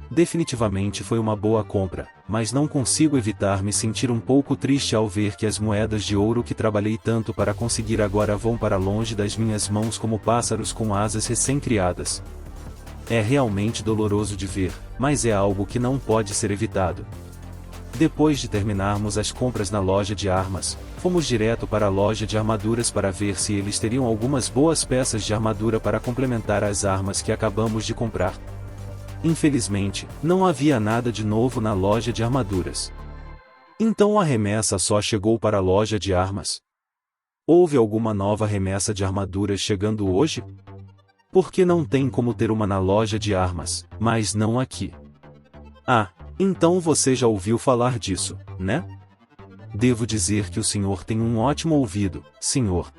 Speaker 1: Definitivamente foi uma boa compra, mas não consigo evitar me sentir um pouco triste ao ver que as moedas de ouro que trabalhei tanto para conseguir agora vão para longe das minhas mãos como pássaros com asas recém-criadas. É realmente doloroso de ver, mas é algo que não pode ser evitado. Depois de terminarmos as compras na loja de armas, fomos direto para a loja de armaduras para ver se eles teriam algumas boas peças de armadura para complementar as armas que acabamos de comprar. Infelizmente, não havia nada de novo na loja de armaduras. Então a remessa só chegou para a loja de armas. Houve alguma nova remessa de armaduras chegando hoje? Porque não tem como ter uma na loja de armas, mas não aqui. Ah, então você já ouviu falar disso, né? Devo dizer que o senhor tem um ótimo ouvido, senhor.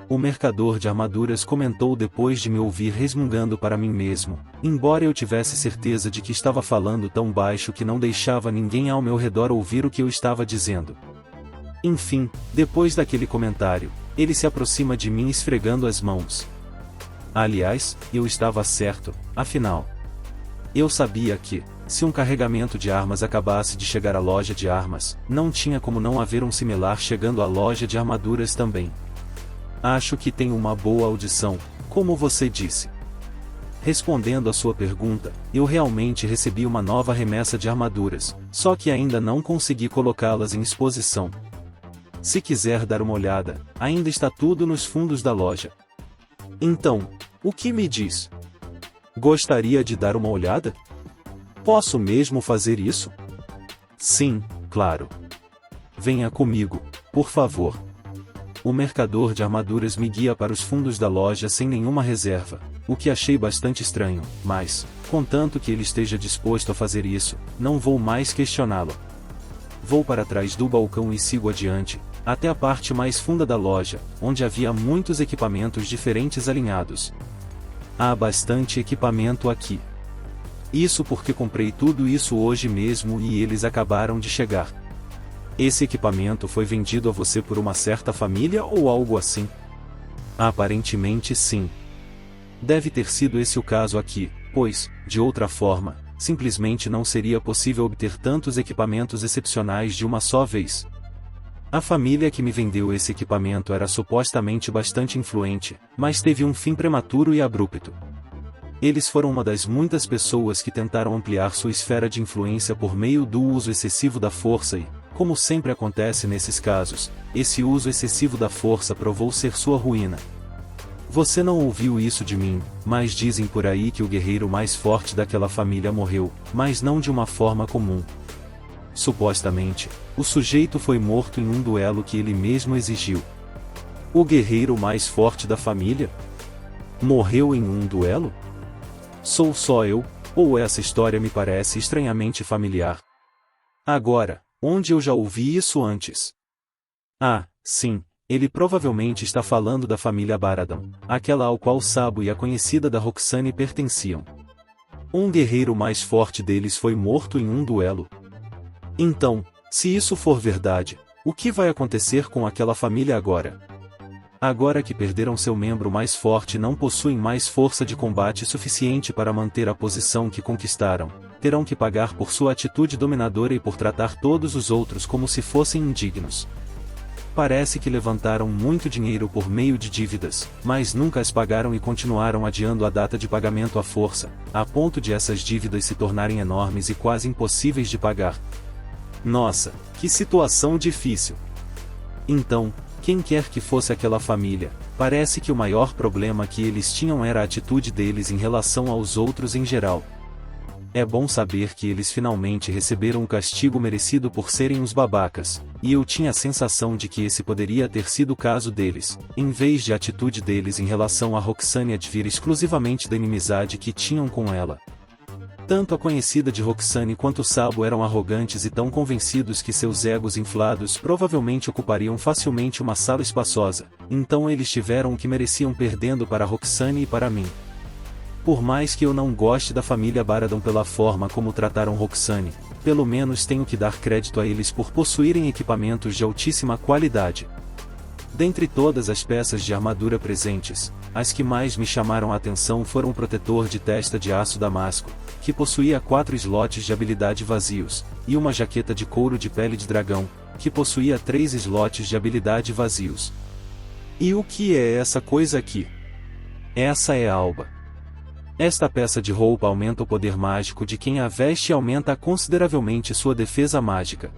Speaker 1: O mercador de armaduras comentou depois de me ouvir resmungando para mim mesmo, embora eu tivesse certeza de que estava falando tão baixo que não deixava ninguém ao meu redor ouvir o que eu estava dizendo. Enfim, depois daquele comentário, ele se aproxima de mim esfregando as mãos. Aliás, eu estava certo, afinal. Eu sabia que, se um carregamento de armas acabasse de chegar à loja de armas, não tinha como não haver um similar chegando à loja de armaduras também. Acho que tenho uma boa audição, como você disse. Respondendo à sua pergunta, eu realmente recebi uma nova remessa de armaduras, só que ainda não consegui colocá-las em exposição. Se quiser dar uma olhada, ainda está tudo nos fundos da loja. Então, o que me diz? Gostaria de dar uma olhada? Posso mesmo fazer isso? Sim, claro. Venha comigo, por favor. O mercador de armaduras me guia para os fundos da loja sem nenhuma reserva, o que achei bastante estranho, mas, contanto que ele esteja disposto a fazer isso, não vou mais questioná-lo. Vou para trás do balcão e sigo adiante, até a parte mais funda da loja, onde havia muitos equipamentos diferentes alinhados. Há bastante equipamento aqui. Isso porque comprei tudo isso hoje mesmo e eles acabaram de chegar. Esse equipamento foi vendido a você por uma certa família ou algo assim? Aparentemente sim. Deve ter sido esse o caso aqui, pois, de outra forma, simplesmente não seria possível obter tantos equipamentos excepcionais de uma só vez. A família que me vendeu esse equipamento era supostamente bastante influente, mas teve um fim prematuro e abrupto. Eles foram uma das muitas pessoas que tentaram ampliar sua esfera de influência por meio do uso excessivo da força e, Como sempre acontece nesses casos, esse uso excessivo da força provou ser sua ruína. Você não ouviu isso de mim, mas dizem por aí que o guerreiro mais forte daquela família morreu, mas não de uma forma comum. Supostamente, o sujeito foi morto em um duelo que ele mesmo exigiu. O guerreiro mais forte da família? Morreu em um duelo? Sou só eu, ou essa história me parece estranhamente familiar? Agora, onde eu já ouvi isso antes? Ah, sim, ele provavelmente está falando da família Baradan, aquela ao qual Sabo e a conhecida da Roxane pertenciam. Um guerreiro mais forte deles foi morto em um duelo. Então, se isso for verdade, o que vai acontecer com aquela família agora? Agora que perderam seu membro mais forte e não possuem mais força de combate suficiente para manter a posição que conquistaram, terão que pagar por sua atitude dominadora e por tratar todos os outros como se fossem indignos. Parece que levantaram muito dinheiro por meio de dívidas, mas nunca as pagaram e continuaram adiando a data de pagamento à força, a ponto de essas dívidas se tornarem enormes e quase impossíveis de pagar. Nossa, que situação difícil! Então, quem quer que fosse aquela família, parece que o maior problema que eles tinham era a atitude deles em relação aos outros em geral. É bom saber que eles finalmente receberam o castigo merecido por serem os babacas, e eu tinha a sensação de que esse poderia ter sido o caso deles, em vez de a atitude deles em relação a Roxane advir exclusivamente da inimizade que tinham com ela. Tanto a conhecida de Roxane quanto Sabo eram arrogantes e tão convencidos que seus egos inflados provavelmente ocupariam facilmente uma sala espaçosa, então eles tiveram o que mereciam perdendo para Roxane e para mim. Por mais que eu não goste da família Baradan pela forma como trataram Roxane, pelo menos tenho que dar crédito a eles por possuírem equipamentos de altíssima qualidade. Dentre todas as peças de armadura presentes, as que mais me chamaram a atenção foram o protetor de testa de aço damasco, que possuía 4 slots de habilidade vazios, e uma jaqueta de couro de pele de dragão, que possuía 3 slots de habilidade vazios. E o que é essa coisa aqui? Essa é a alba. Esta peça de roupa aumenta o poder mágico de quem a veste e aumenta consideravelmente sua defesa mágica.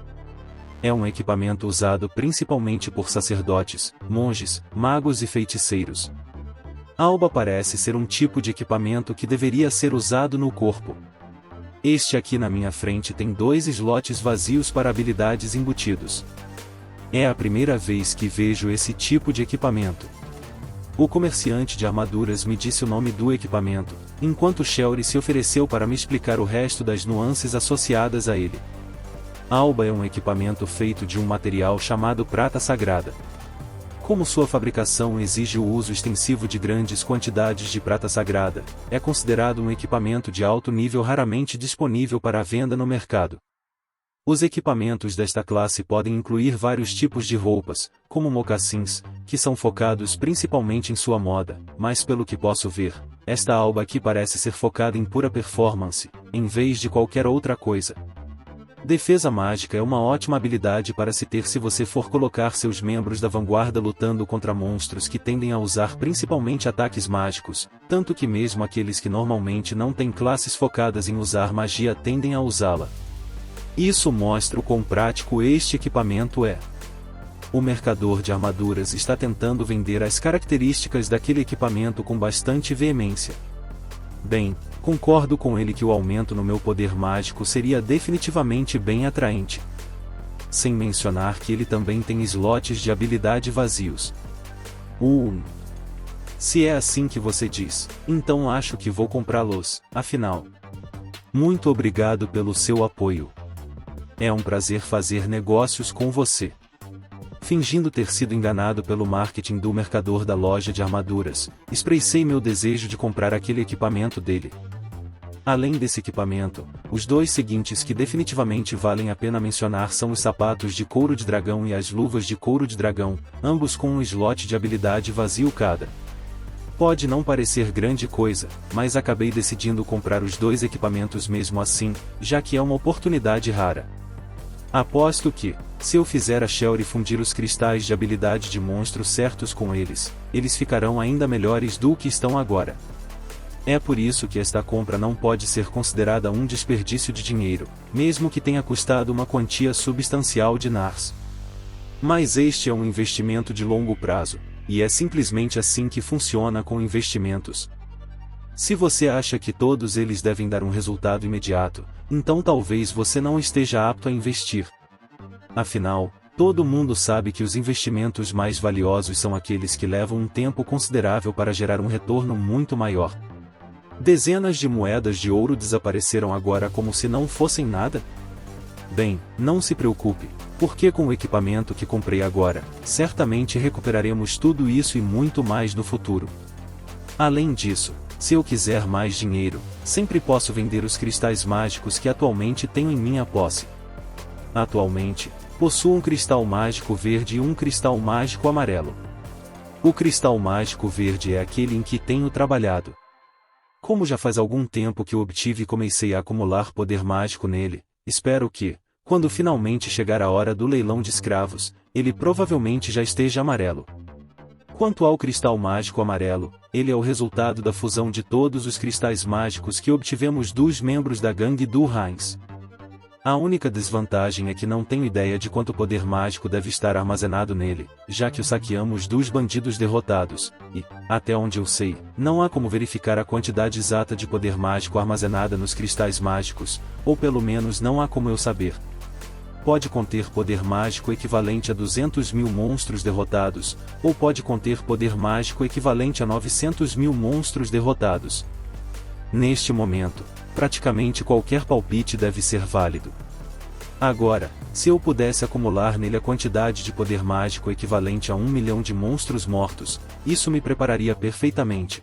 Speaker 1: É um equipamento usado principalmente por sacerdotes, monges, magos e feiticeiros. Alba parece ser um tipo de equipamento que deveria ser usado no corpo. Este aqui na minha frente tem 2 slots vazios para habilidades embutidos. É a primeira vez que vejo esse tipo de equipamento. O comerciante de armaduras me disse o nome do equipamento, enquanto Shelry se ofereceu para me explicar o resto das nuances associadas a ele. Alba é um equipamento feito de um material chamado prata sagrada. Como sua fabricação exige o uso extensivo de grandes quantidades de prata sagrada, é considerado um equipamento de alto nível raramente disponível para a venda no mercado. Os equipamentos desta classe podem incluir vários tipos de roupas, como mocassins, que são focados principalmente em sua moda, mas pelo que posso ver, esta alba aqui parece ser focada em pura performance, em vez de qualquer outra coisa. Defesa mágica é uma ótima habilidade para se ter se você for colocar seus membros da vanguarda lutando contra monstros que tendem a usar principalmente ataques mágicos, tanto que mesmo aqueles que normalmente não têm classes focadas em usar magia tendem a usá-la. Isso mostra o quão prático este equipamento é. O mercador de armaduras está tentando vender as características daquele equipamento com bastante veemência. Bem, concordo com ele que o aumento no meu poder mágico seria definitivamente bem atraente. Sem mencionar que ele também tem slots de habilidade vazios. Se é assim que você diz, então acho que vou comprá-los, afinal. Muito obrigado pelo seu apoio. É um prazer fazer negócios com você. Fingindo ter sido enganado pelo marketing do mercador da loja de armaduras, expressei meu desejo de comprar aquele equipamento dele. Além desse equipamento, os 2 seguintes que definitivamente valem a pena mencionar são os sapatos de couro de dragão e as luvas de couro de dragão, ambos com um slot de habilidade vazio cada. Pode não parecer grande coisa, mas acabei decidindo comprar os 2 equipamentos mesmo assim, já que é uma oportunidade rara. Aposto que, se eu fizer a Shelry fundir os cristais de habilidade de monstro certos com eles, eles ficarão ainda melhores do que estão agora. É por isso que esta compra não pode ser considerada um desperdício de dinheiro, mesmo que tenha custado uma quantia substancial de NARs. Mas este é um investimento de longo prazo, e é simplesmente assim que funciona com investimentos. Se você acha que todos eles devem dar um resultado imediato, então talvez você não esteja apto a investir. Afinal, todo mundo sabe que os investimentos mais valiosos são aqueles que levam um tempo considerável para gerar um retorno muito maior. Dezenas de moedas de ouro desapareceram agora como se não fossem nada? Bem, não se preocupe, porque com o equipamento que comprei agora, certamente recuperaremos tudo isso e muito mais no futuro. Além disso, se eu quiser mais dinheiro, sempre posso vender os cristais mágicos que atualmente tenho em minha posse. Atualmente, possuo um cristal mágico verde e um cristal mágico amarelo. O cristal mágico verde é aquele em que tenho trabalhado. Como já faz algum tempo que o obtive e comecei a acumular poder mágico nele, espero que, quando finalmente chegar a hora do leilão de escravos, ele provavelmente já esteja amarelo. Quanto ao cristal mágico amarelo, ele é o resultado da fusão de todos os cristais mágicos que obtivemos dos membros da gangue do Heinz. A única desvantagem é que não tenho ideia de quanto poder mágico deve estar armazenado nele, já que o saqueamos dos bandidos derrotados, e, até onde eu sei, não há como verificar a quantidade exata de poder mágico armazenada nos cristais mágicos, ou pelo menos não há como eu saber. Pode conter poder mágico equivalente a 200.000 monstros derrotados, ou pode conter poder mágico equivalente a 900.000 monstros derrotados. Neste momento, praticamente qualquer palpite deve ser válido. Agora, se eu pudesse acumular nele a quantidade de poder mágico equivalente a 1 milhão de monstros mortos, isso me prepararia perfeitamente.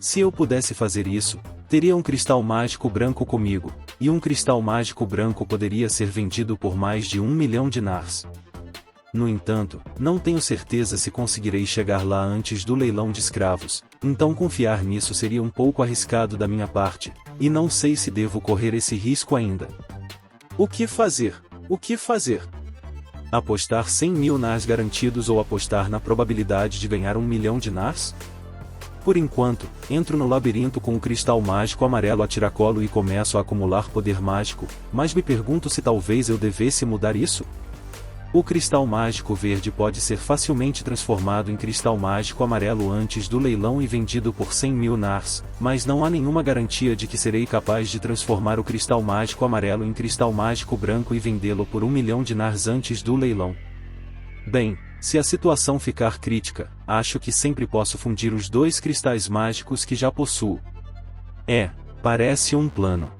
Speaker 1: Se eu pudesse fazer isso, teria um cristal mágico branco comigo, e um cristal mágico branco poderia ser vendido por mais de 1 milhão de NARs. No entanto, não tenho certeza se conseguirei chegar lá antes do leilão de escravos, então confiar nisso seria um pouco arriscado da minha parte, e não sei se devo correr esse risco ainda. O que fazer? O que fazer? Apostar 100.000 NARs garantidos ou apostar na probabilidade de ganhar 1 milhão de NARs? Por enquanto, entro no labirinto com o cristal mágico amarelo a tiracolo e começo a acumular poder mágico, mas me pergunto se talvez eu devesse mudar isso? O cristal mágico verde pode ser facilmente transformado em cristal mágico amarelo antes do leilão e vendido por 100.000 NARs, mas não há nenhuma garantia de que serei capaz de transformar o cristal mágico amarelo em cristal mágico branco e vendê-lo por 1 milhão de NARs antes do leilão. Bem, se a situação ficar crítica, acho que sempre posso fundir os dois cristais mágicos que já possuo. Parece um plano.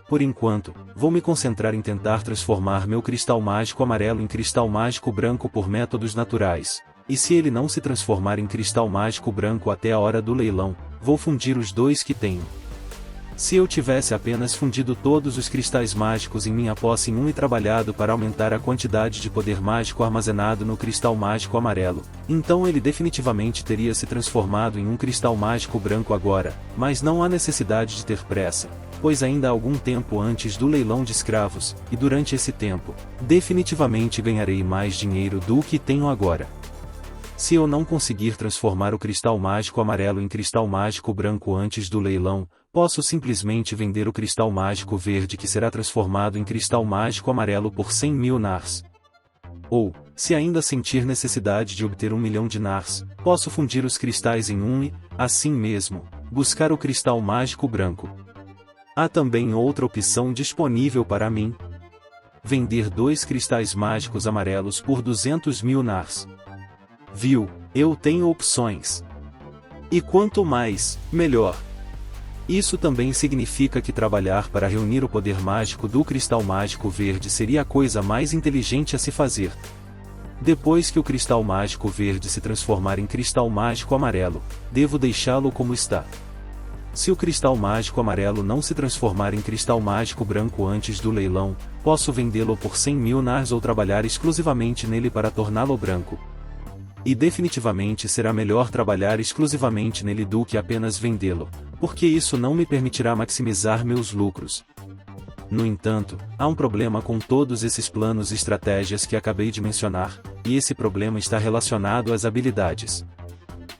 Speaker 1: Por enquanto, vou me concentrar em tentar transformar meu cristal mágico amarelo em cristal mágico branco por métodos naturais, e se ele não se transformar em cristal mágico branco até a hora do leilão, vou fundir os dois que tenho. Se eu tivesse apenas fundido todos os cristais mágicos em minha posse em um e trabalhado para aumentar a quantidade de poder mágico armazenado no cristal mágico amarelo, então ele definitivamente teria se transformado em um cristal mágico branco agora, mas não há necessidade de ter pressa, pois ainda há algum tempo antes do leilão de escravos, e durante esse tempo, definitivamente ganharei mais dinheiro do que tenho agora. Se eu não conseguir transformar o cristal mágico amarelo em cristal mágico branco antes do leilão, posso simplesmente vender o cristal mágico verde que será transformado em cristal mágico amarelo por 100.000 NARs. Ou, se ainda sentir necessidade de obter 1 milhão de NARs, posso fundir os cristais em um e, assim mesmo, buscar o cristal mágico branco. Há também outra opção disponível para mim. Vender 2 cristais mágicos amarelos por 200.000 NARs. Viu, eu tenho opções. E quanto mais, melhor. Isso também significa que trabalhar para reunir o poder mágico do cristal mágico verde seria a coisa mais inteligente a se fazer. Depois que o cristal mágico verde se transformar em cristal mágico amarelo, devo deixá-lo como está. Se o cristal mágico amarelo não se transformar em cristal mágico branco antes do leilão, posso vendê-lo por 100.000 NARs ou trabalhar exclusivamente nele para torná-lo branco. E definitivamente será melhor trabalhar exclusivamente nele do que apenas vendê-lo, porque isso não me permitirá maximizar meus lucros. No entanto, há um problema com todos esses planos e estratégias que acabei de mencionar, e esse problema está relacionado às habilidades.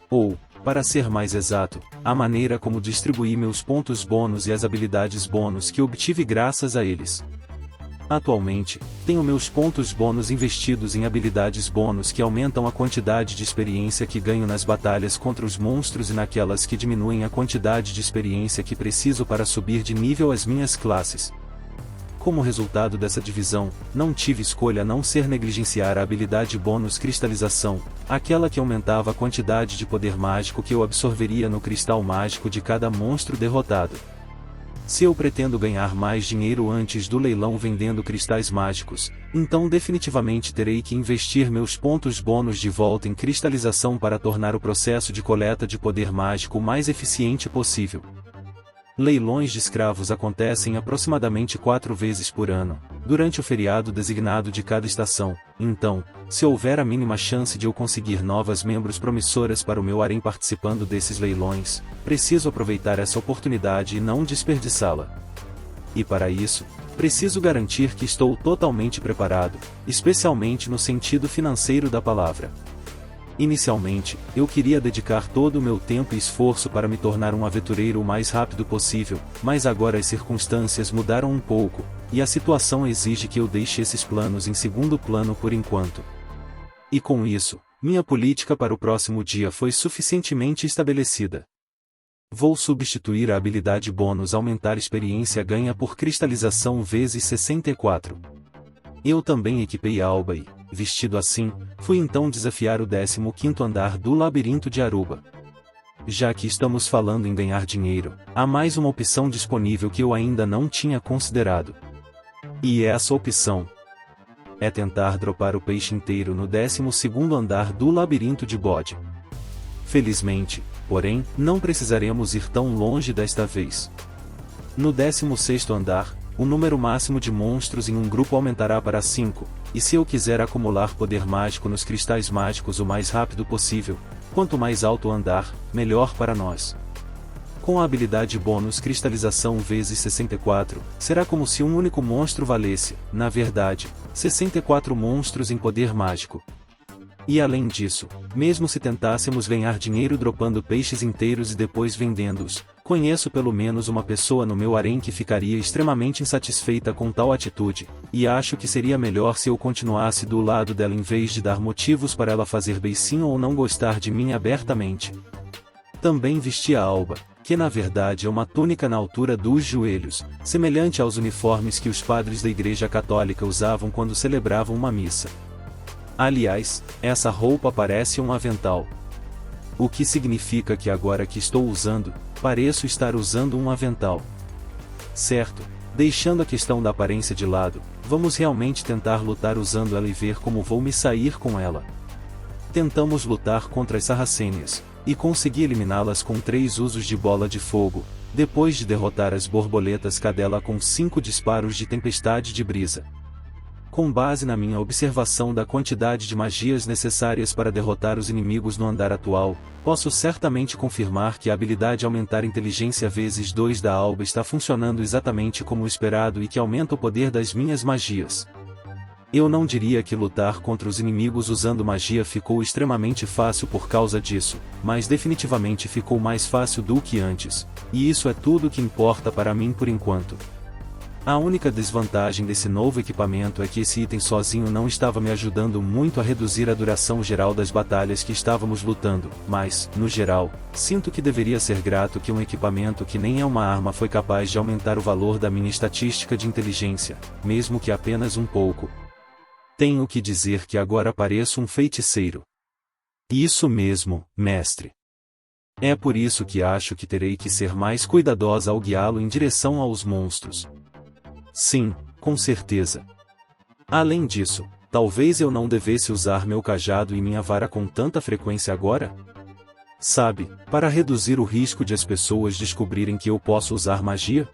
Speaker 1: Ou, para ser mais exato, a maneira como distribuí meus pontos bônus e as habilidades bônus que obtive graças a eles. Atualmente, tenho meus pontos bônus investidos em habilidades bônus que aumentam a quantidade de experiência que ganho nas batalhas contra os monstros e naquelas que diminuem a quantidade de experiência que preciso para subir de nível as minhas classes. Como resultado dessa divisão, não tive escolha a não ser negligenciar a habilidade bônus cristalização, aquela que aumentava a quantidade de poder mágico que eu absorveria no cristal mágico de cada monstro derrotado. Se eu pretendo ganhar mais dinheiro antes do leilão vendendo cristais mágicos, então definitivamente terei que investir meus pontos bônus de volta em cristalização para tornar o processo de coleta de poder mágico o mais eficiente possível. Leilões de escravos acontecem aproximadamente 4 vezes por ano, durante o feriado designado de cada estação, então, se houver a mínima chance de eu conseguir novas membros promissoras para o meu harém participando desses leilões, preciso aproveitar essa oportunidade e não desperdiçá-la. E para isso, preciso garantir que estou totalmente preparado, especialmente no sentido financeiro da palavra. Inicialmente, eu queria dedicar todo o meu tempo e esforço para me tornar um aventureiro o mais rápido possível, mas agora as circunstâncias mudaram um pouco, e a situação exige que eu deixe esses planos em segundo plano por enquanto. E com isso, minha política para o próximo dia foi suficientemente estabelecida. Vou substituir a habilidade bônus aumentar experiência ganha por cristalização vezes 64. Eu também equipei Alba e, vestido assim, fui então desafiar o 15º andar do labirinto de Aruba. Já que estamos falando em ganhar dinheiro, há mais uma opção disponível que eu ainda não tinha considerado. E essa opção é tentar dropar o peixe inteiro no 12º andar do labirinto de Bode. Felizmente, porém, não precisaremos ir tão longe desta vez. No 16º andar, o número máximo de monstros em um grupo aumentará para 5, e se eu quiser acumular poder mágico nos cristais mágicos o mais rápido possível, quanto mais alto o andar, melhor para nós. Com a habilidade bônus cristalização vezes 64, será como se um único monstro valesse, na verdade, 64 monstros em poder mágico. E além disso, mesmo se tentássemos ganhar dinheiro dropando peixes inteiros e depois vendendo-os, conheço pelo menos uma pessoa no meu harém que ficaria extremamente insatisfeita com tal atitude, e acho que seria melhor se eu continuasse do lado dela em vez de dar motivos para ela fazer beicinho ou não gostar de mim abertamente. Também vesti a alba, que na verdade é uma túnica na altura dos joelhos, semelhante aos uniformes que os padres da Igreja Católica usavam quando celebravam uma missa. Aliás, essa roupa parece um avental. O que significa que agora que estou usando, pareço estar usando um avental. Certo, deixando a questão da aparência de lado, vamos realmente tentar lutar usando ela e ver como vou me sair com ela. Tentamos lutar contra as sarracênias, e consegui eliminá-las com 3 usos de bola de fogo, depois de derrotar as borboletas cadela com 5 disparos de tempestade de brisa. Com base na minha observação da quantidade de magias necessárias para derrotar os inimigos no andar atual, posso certamente confirmar que a habilidade aumentar inteligência vezes 2 da alba está funcionando exatamente como esperado e que aumenta o poder das minhas magias. Eu não diria que lutar contra os inimigos usando magia ficou extremamente fácil por causa disso, mas definitivamente ficou mais fácil do que antes, e isso é tudo que importa para mim por enquanto. A única desvantagem desse novo equipamento é que esse item sozinho não estava me ajudando muito a reduzir a duração geral das batalhas que estávamos lutando, mas, no geral, sinto que deveria ser grato que um equipamento que nem é uma arma foi capaz de aumentar o valor da minha estatística de inteligência, mesmo que apenas um pouco. Tenho que dizer que agora pareço um feiticeiro. Isso mesmo, mestre. É por isso que acho que terei que ser mais cuidadosa ao guiá-lo em direção aos monstros. Sim, com certeza. Além disso, talvez eu não devesse usar meu cajado e minha vara com tanta frequência agora? Sabe, para reduzir o risco de as pessoas descobrirem que eu posso usar magia?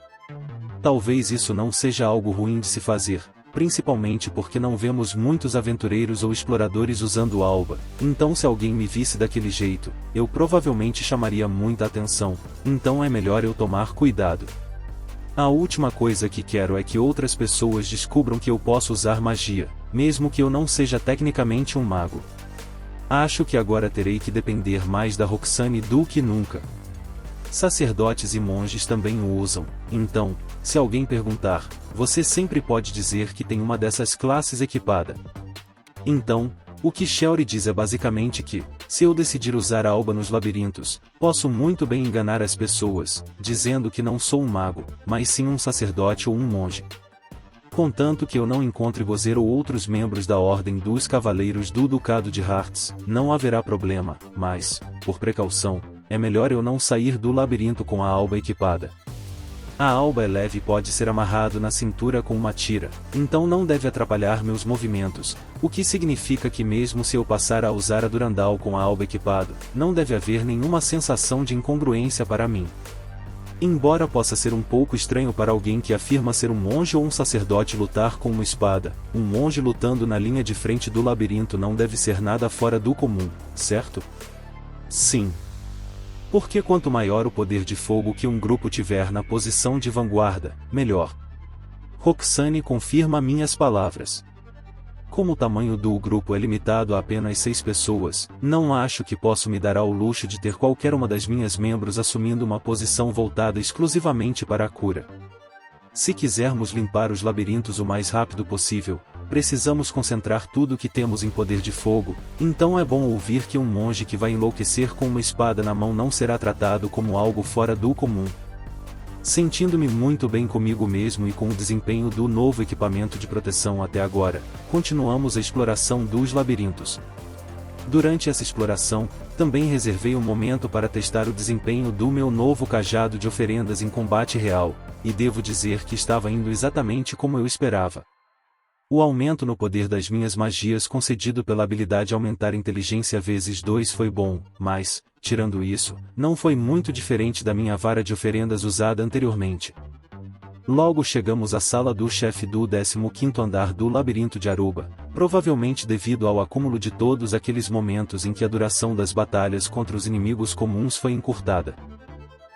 Speaker 1: Talvez isso não seja algo ruim de se fazer, principalmente porque não vemos muitos aventureiros ou exploradores usando alba, então se alguém me visse daquele jeito, eu provavelmente chamaria muita atenção, então é melhor eu tomar cuidado. A última coisa que quero é que outras pessoas descubram que eu posso usar magia, mesmo que eu não seja tecnicamente um mago. Acho que agora terei que depender mais da Roxane do que nunca. Sacerdotes e monges também o usam, então, se alguém perguntar, você sempre pode dizer que tem uma dessas classes equipada. Então, o que Shelry diz é basicamente que, se eu decidir usar a alba nos labirintos, posso muito bem enganar as pessoas, dizendo que não sou um mago, mas sim um sacerdote ou um monge. Contanto que eu não encontre Gozer ou outros membros da Ordem dos Cavaleiros do Ducado de Hearts, não haverá problema, mas, por precaução, é melhor eu não sair do labirinto com a alba equipada. A alba é leve e pode ser amarrado na cintura com uma tira, então não deve atrapalhar meus movimentos, o que significa que mesmo se eu passar a usar a Durandal com a alba equipado, não deve haver nenhuma sensação de incongruência para mim. Embora possa ser um pouco estranho para alguém que afirma ser um monge ou um sacerdote lutar com uma espada, um monge lutando na linha de frente do labirinto não deve ser nada fora do comum, certo? Sim. Porque quanto maior o poder de fogo que um grupo tiver na posição de vanguarda, melhor. Roxane confirma minhas palavras. Como o tamanho do grupo é limitado a apenas 6 pessoas, não acho que posso me dar ao luxo de ter qualquer uma das minhas membros assumindo uma posição voltada exclusivamente para a cura. Se quisermos limpar os labirintos o mais rápido possível, precisamos concentrar tudo o que temos em poder de fogo, então é bom ouvir que um monge que vai enlouquecer com uma espada na mão não será tratado como algo fora do comum. Sentindo-me muito bem comigo mesmo e com o desempenho do novo equipamento de proteção até agora, continuamos a exploração dos labirintos. Durante essa exploração, também reservei um momento para testar o desempenho do meu novo cajado de oferendas em combate real, e devo dizer que estava indo exatamente como eu esperava. O aumento no poder das minhas magias concedido pela habilidade aumentar inteligência vezes 2 foi bom, mas, tirando isso, não foi muito diferente da minha vara de oferendas usada anteriormente. Logo chegamos à sala do chefe do 15º andar do labirinto de Aruba, provavelmente devido ao acúmulo de todos aqueles momentos em que a duração das batalhas contra os inimigos comuns foi encurtada.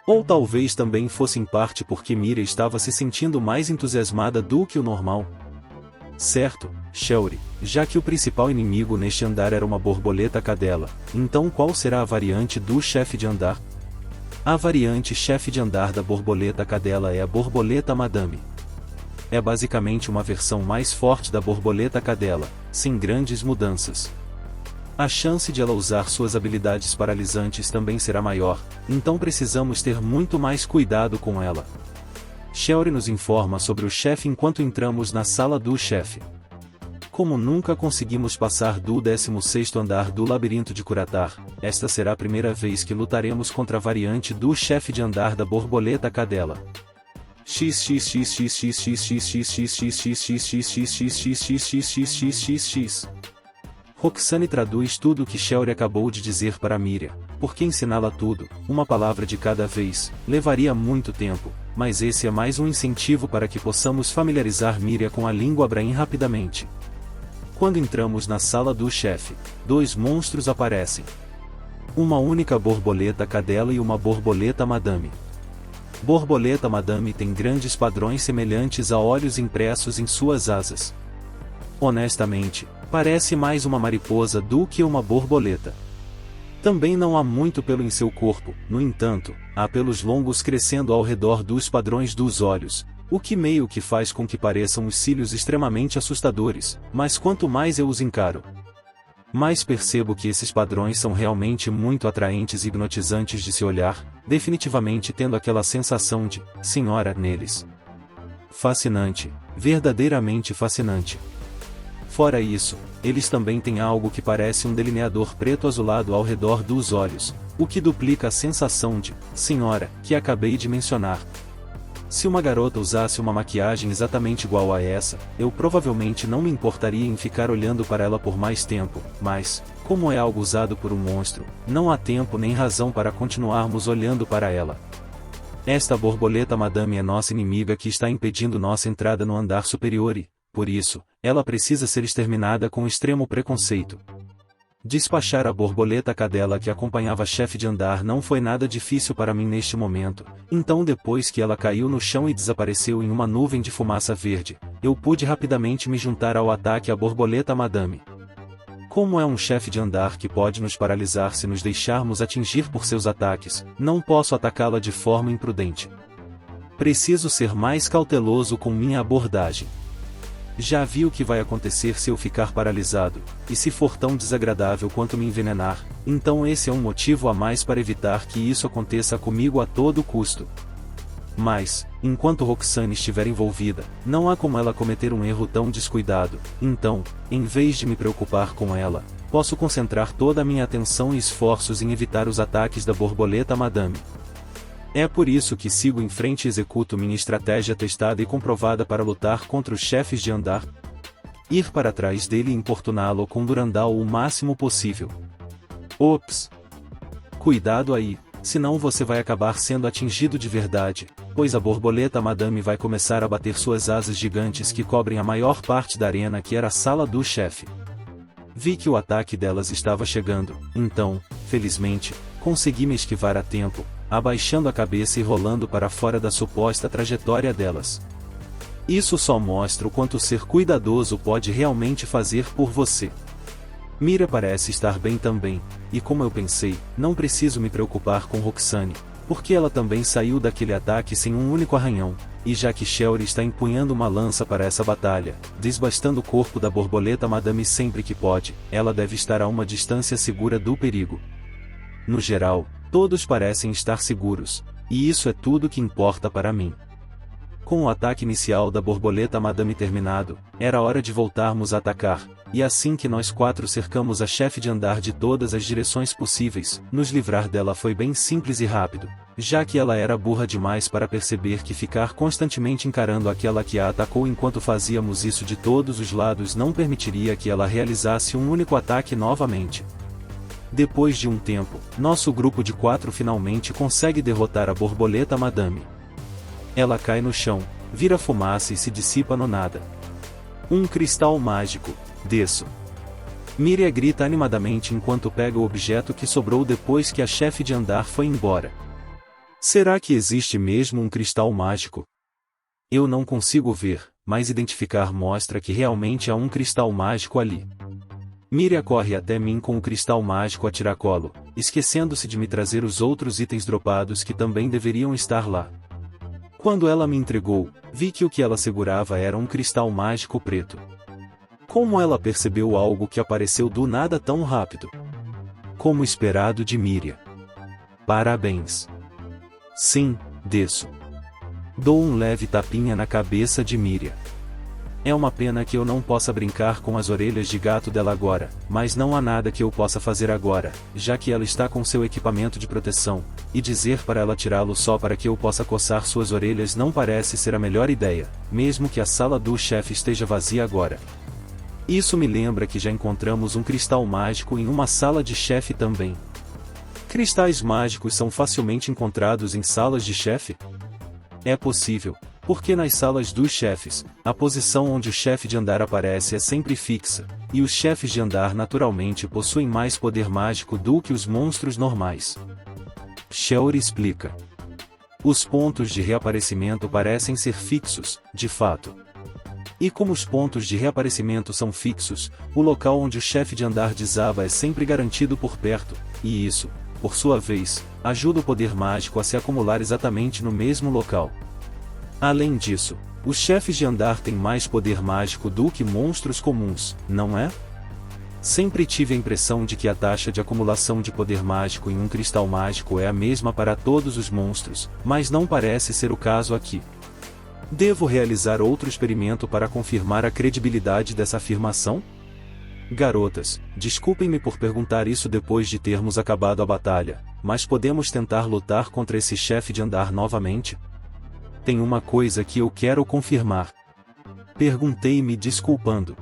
Speaker 1: Ou talvez também fosse em parte porque Mira estava se sentindo mais entusiasmada do que o normal. Certo, Shelry, já que o principal inimigo neste andar era uma borboleta cadela, então qual será a variante do chefe de andar? A variante chefe de andar da borboleta cadela é a borboleta madame. É basicamente uma versão mais forte da borboleta cadela, sem grandes mudanças. A chance de ela usar suas habilidades paralisantes também será maior, então precisamos ter muito mais cuidado com ela. Shelry nos informa sobre o chefe enquanto entramos na sala do chefe. Como nunca conseguimos passar do 16º andar do labirinto de Curatar, esta será a primeira vez que lutaremos contra a variante do chefe de andar da borboleta cadela. Roxane traduz tudo o que Shelry acabou de dizer para Miriam, porque ensiná-la tudo, uma palavra de cada vez, levaria muito tempo, mas esse é mais um incentivo para que possamos familiarizar Miriam com a língua Abraim rapidamente. Quando entramos na sala do chefe, 2 monstros aparecem. Uma única borboleta cadela e uma borboleta madame. Borboleta madame tem grandes padrões semelhantes a olhos impressos em suas asas. Honestamente, parece mais uma mariposa do que uma borboleta. Também não há muito pelo em seu corpo, no entanto, há pelos longos crescendo ao redor dos padrões dos olhos, o que meio que faz com que pareçam os cílios extremamente assustadores, mas quanto mais eu os encaro, mais percebo que esses padrões são realmente muito atraentes e hipnotizantes de se olhar, definitivamente tendo aquela sensação de senhora neles. Fascinante, verdadeiramente fascinante. Fora isso, eles também têm algo que parece um delineador preto azulado ao redor dos olhos, o que duplica a sensação de senhora que acabei de mencionar. Se uma garota usasse uma maquiagem exatamente igual a essa, eu provavelmente não me importaria em ficar olhando para ela por mais tempo, mas, como é algo usado por um monstro, não há tempo nem razão para continuarmos olhando para ela. Esta borboleta madame é nossa inimiga que está impedindo nossa entrada no andar superior e, por isso, ela precisa ser exterminada com extremo preconceito. Despachar a borboleta cadela que acompanhava a chefe de andar não foi nada difícil para mim neste momento, então depois que ela caiu no chão e desapareceu em uma nuvem de fumaça verde, eu pude rapidamente me juntar ao ataque à borboleta madame. Como é um chefe de andar que pode nos paralisar se nos deixarmos atingir por seus ataques, não posso atacá-la de forma imprudente. Preciso ser mais cauteloso com minha abordagem. Já vi o que vai acontecer se eu ficar paralisado, e se for tão desagradável quanto me envenenar, então esse é um motivo a mais para evitar que isso aconteça comigo a todo custo. Mas, enquanto Roxane estiver envolvida, não há como ela cometer um erro tão descuidado, então, em vez de me preocupar com ela, posso concentrar toda a minha atenção e esforços em evitar os ataques da borboleta madame. É por isso que sigo em frente e executo minha estratégia testada e comprovada para lutar contra os chefes de andar. Ir para trás dele e importuná-lo com Durandal o máximo possível. Ops! Cuidado aí, senão você vai acabar sendo atingido de verdade, pois a borboleta madame vai começar a bater suas asas gigantes que cobrem a maior parte da arena que era a sala do chefe. Vi que o ataque delas estava chegando, então, felizmente, consegui me esquivar a tempo, abaixando a cabeça e rolando para fora da suposta trajetória delas. Isso só mostra o quanto ser cuidadoso pode realmente fazer por você. Mira parece estar bem também, e como eu pensei, não preciso me preocupar com Roxane, porque ela também saiu daquele ataque sem um único arranhão, e já que Shelly está empunhando uma lança para essa batalha, desbastando o corpo da borboleta madame sempre que pode, ela deve estar a uma distância segura do perigo. No geral, todos parecem estar seguros, e isso é tudo que importa para mim. Com o ataque inicial da borboleta madame terminado, era hora de voltarmos a atacar, e assim que nós quatro cercamos a chefe de andar de todas as direções possíveis, nos livrar dela foi bem simples e rápido, já que ela era burra demais para perceber que ficar constantemente encarando aquela que a atacou enquanto fazíamos isso de todos os lados não permitiria que ela realizasse um único ataque novamente. Depois de um tempo, nosso grupo de 4 finalmente consegue derrotar a borboleta madame. Ela cai no chão, vira fumaça e se dissipa no nada. Um cristal mágico, desço. Miria grita animadamente enquanto pega o objeto que sobrou depois que a chefe de andar foi embora. Será que existe mesmo um cristal mágico? Eu não consigo ver, mas identificar mostra que realmente há um cristal mágico ali. Miria corre até mim com o cristal mágico a tiracolo, esquecendo-se de me trazer os outros itens dropados que também deveriam estar lá. Quando ela me entregou, vi que o que ela segurava era um cristal mágico preto. Como ela percebeu algo que apareceu do nada tão rápido? Como esperado de Miria. Parabéns. Sim, desço. Dou um leve tapinha na cabeça de Miria. É uma pena que eu não possa brincar com as orelhas de gato dela agora, mas não há nada que eu possa fazer agora, já que ela está com seu equipamento de proteção, e dizer para ela tirá-lo só para que eu possa coçar suas orelhas não parece ser a melhor ideia, mesmo que a sala do chefe esteja vazia agora. Isso me lembra que já encontramos um cristal mágico em uma sala de chefe também. Cristais mágicos são facilmente encontrados em salas de chefe? É possível, porque nas salas dos chefes, a posição onde o chefe de andar aparece é sempre fixa, e os chefes de andar naturalmente possuem mais poder mágico do que os monstros normais. Shelly explica. Os pontos de reaparecimento parecem ser fixos, de fato. E como os pontos de reaparecimento são fixos, o local onde o chefe de andar desaba é sempre garantido por perto, e isso, por sua vez, ajuda o poder mágico a se acumular exatamente no mesmo local. Além disso, os chefes de andar têm mais poder mágico do que monstros comuns, não é? Sempre tive a impressão de que a taxa de acumulação de poder mágico em um cristal mágico é a mesma para todos os monstros, mas não parece ser o caso aqui. Devo realizar outro experimento para confirmar a credibilidade dessa afirmação? Garotas, desculpem-me por perguntar isso depois de termos acabado a batalha, mas podemos tentar lutar contra esse chefe de andar novamente? Tem uma coisa que eu quero confirmar. Perguntei me desculpando.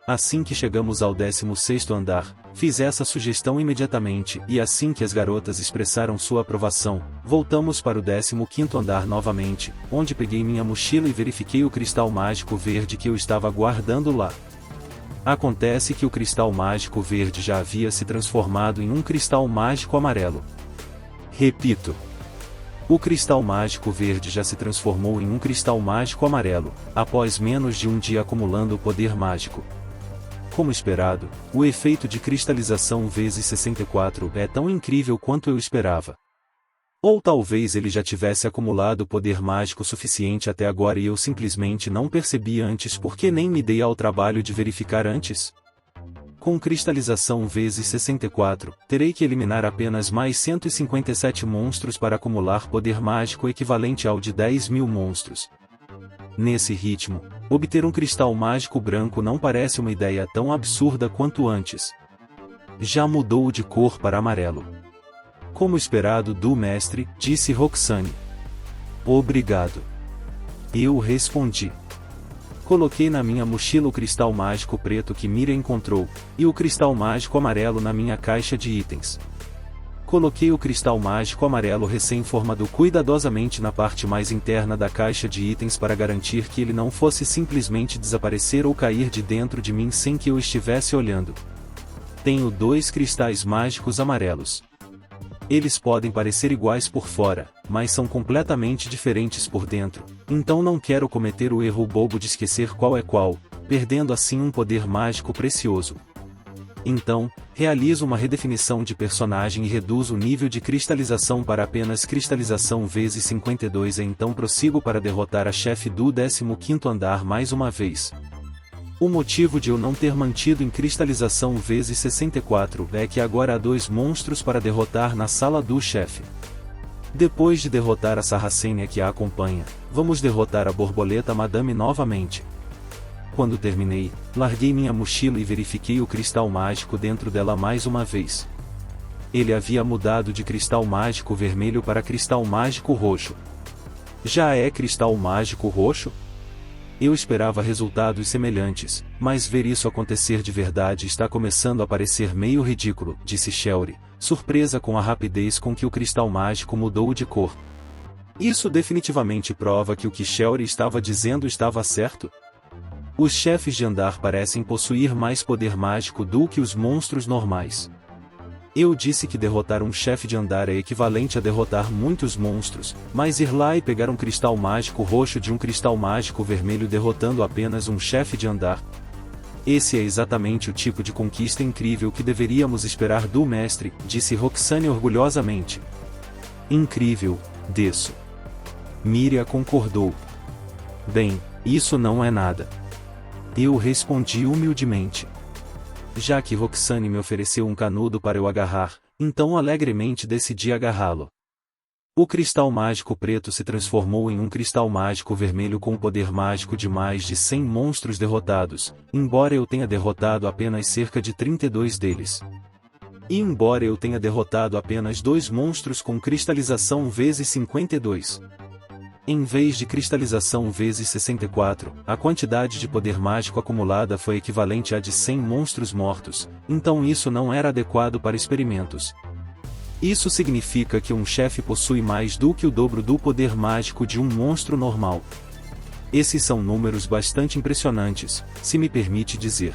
Speaker 1: Assim que chegamos ao 16º andar, fiz essa sugestão imediatamente e assim que as garotas expressaram sua aprovação, voltamos para o 15º andar novamente, onde peguei minha mochila e verifiquei o cristal mágico verde que eu estava guardando lá. Acontece que o cristal mágico verde já havia se transformado em um cristal mágico amarelo. Repito. O cristal mágico verde já se transformou em um cristal mágico amarelo, após menos de um dia acumulando o poder mágico. Como esperado, o efeito de cristalização vezes 64 é tão incrível quanto eu esperava. Ou talvez ele já tivesse acumulado poder mágico suficiente até agora e eu simplesmente não percebi antes porque nem me dei ao trabalho de verificar antes? Com cristalização vezes 64, terei que eliminar apenas mais 157 monstros para acumular poder mágico equivalente ao de 10.000 monstros. Nesse ritmo, obter um cristal mágico branco não parece uma ideia tão absurda quanto antes. Já mudou de cor para amarelo. Como esperado do mestre, disse Roxane. Obrigado. Eu respondi. Coloquei na minha mochila o cristal mágico preto que Mira encontrou, e o cristal mágico amarelo na minha caixa de itens. Coloquei o cristal mágico amarelo recém-formado cuidadosamente na parte mais interna da caixa de itens para garantir que ele não fosse simplesmente desaparecer ou cair de dentro de mim sem que eu estivesse olhando. Tenho 2 cristais mágicos amarelos. Eles podem parecer iguais por fora, mas são completamente diferentes por dentro, então não quero cometer o erro bobo de esquecer qual é qual, perdendo assim um poder mágico precioso. Então, realizo uma redefinição de personagem e reduzo o nível de cristalização para apenas cristalização vezes 52 e então prossigo para derrotar a chefe do 15º andar mais uma vez. O motivo de eu não ter mantido em cristalização vezes 64 é que agora há 2 monstros para derrotar na sala do chefe. Depois de derrotar a Sarracênia que a acompanha, vamos derrotar a borboleta Madame novamente. Quando terminei, larguei minha mochila e verifiquei o cristal mágico dentro dela mais uma vez. Ele havia mudado de cristal mágico vermelho para cristal mágico roxo. Já é cristal mágico roxo? Eu esperava resultados semelhantes, mas ver isso acontecer de verdade está começando a parecer meio ridículo, disse Shelry, surpresa com a rapidez com que o cristal mágico mudou de cor. Isso definitivamente prova que o que Shelry estava dizendo estava certo? Os chefes de andar parecem possuir mais poder mágico do que os monstros normais. Eu disse que derrotar um chefe de andar é equivalente a derrotar muitos monstros, mas ir lá e pegar um cristal mágico roxo de um cristal mágico vermelho derrotando apenas um chefe de andar. Esse é exatamente o tipo de conquista incrível que deveríamos esperar do mestre, disse Roxane orgulhosamente. Incrível, Desso. Miriam concordou. Bem, isso não é nada. Eu respondi humildemente. Já que Roxane me ofereceu um canudo para eu agarrar, então alegremente decidi agarrá-lo. O cristal mágico preto se transformou em um cristal mágico vermelho com poder mágico de mais de 100 monstros derrotados, embora eu tenha derrotado apenas cerca de 32 deles. E embora eu tenha derrotado apenas 2 monstros com cristalização vezes 52. Em vez de cristalização vezes 64, a quantidade de poder mágico acumulada foi equivalente à de 100 monstros mortos, então isso não era adequado para experimentos. Isso significa que um chefe possui mais do que o dobro do poder mágico de um monstro normal. Esses são números bastante impressionantes, se me permite dizer.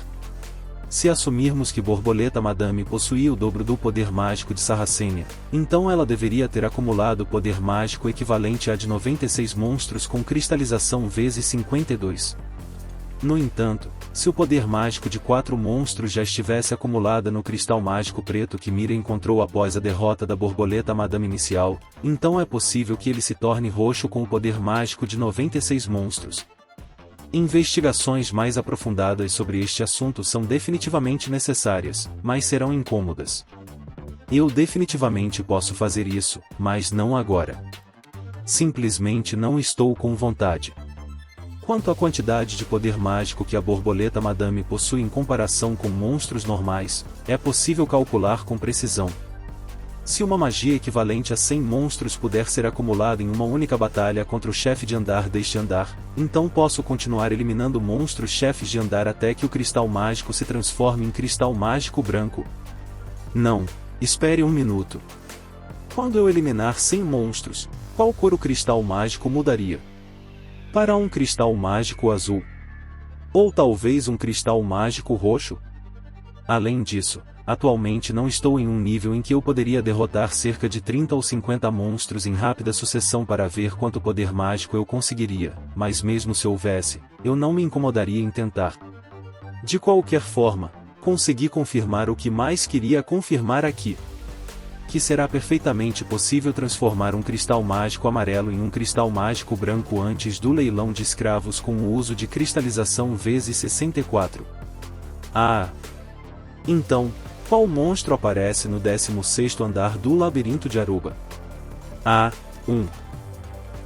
Speaker 1: Se assumirmos que Borboleta Madame possuía o dobro do poder mágico de Sarracênia, então ela deveria ter acumulado poder mágico equivalente a de 96 monstros com cristalização vezes 52. No entanto, se o poder mágico de 4 monstros já estivesse acumulado no cristal mágico preto que Mira encontrou após a derrota da Borboleta Madame inicial, então é possível que ele se torne roxo com o poder mágico de 96 monstros. Investigações mais aprofundadas sobre este assunto são definitivamente necessárias, mas serão incômodas. Eu definitivamente posso fazer isso, mas não agora. Simplesmente não estou com vontade. Quanto à quantidade de poder mágico que a Borboleta Madame possui em comparação com monstros normais, é possível calcular com precisão. Se uma magia equivalente a 100 monstros puder ser acumulada em uma única batalha contra o chefe de andar deste andar, então posso continuar eliminando monstros chefes de andar até que o cristal mágico se transforme em cristal mágico branco. Não, espere um minuto. Quando eu eliminar 100 monstros, qual cor o cristal mágico mudaria? Para um cristal mágico azul. Ou talvez um cristal mágico roxo? Além disso, atualmente não estou em um nível em que eu poderia derrotar cerca de 30 ou 50 monstros em rápida sucessão para ver quanto poder mágico eu conseguiria, mas mesmo se houvesse, eu não me incomodaria em tentar. De qualquer forma, consegui confirmar o que mais queria confirmar aqui. Que será perfeitamente possível transformar um cristal mágico amarelo em um cristal mágico branco antes do leilão de escravos com o uso de cristalização vezes 64. Ah! Então, qual monstro aparece no 16º andar do labirinto de Aruba? Ah, 1.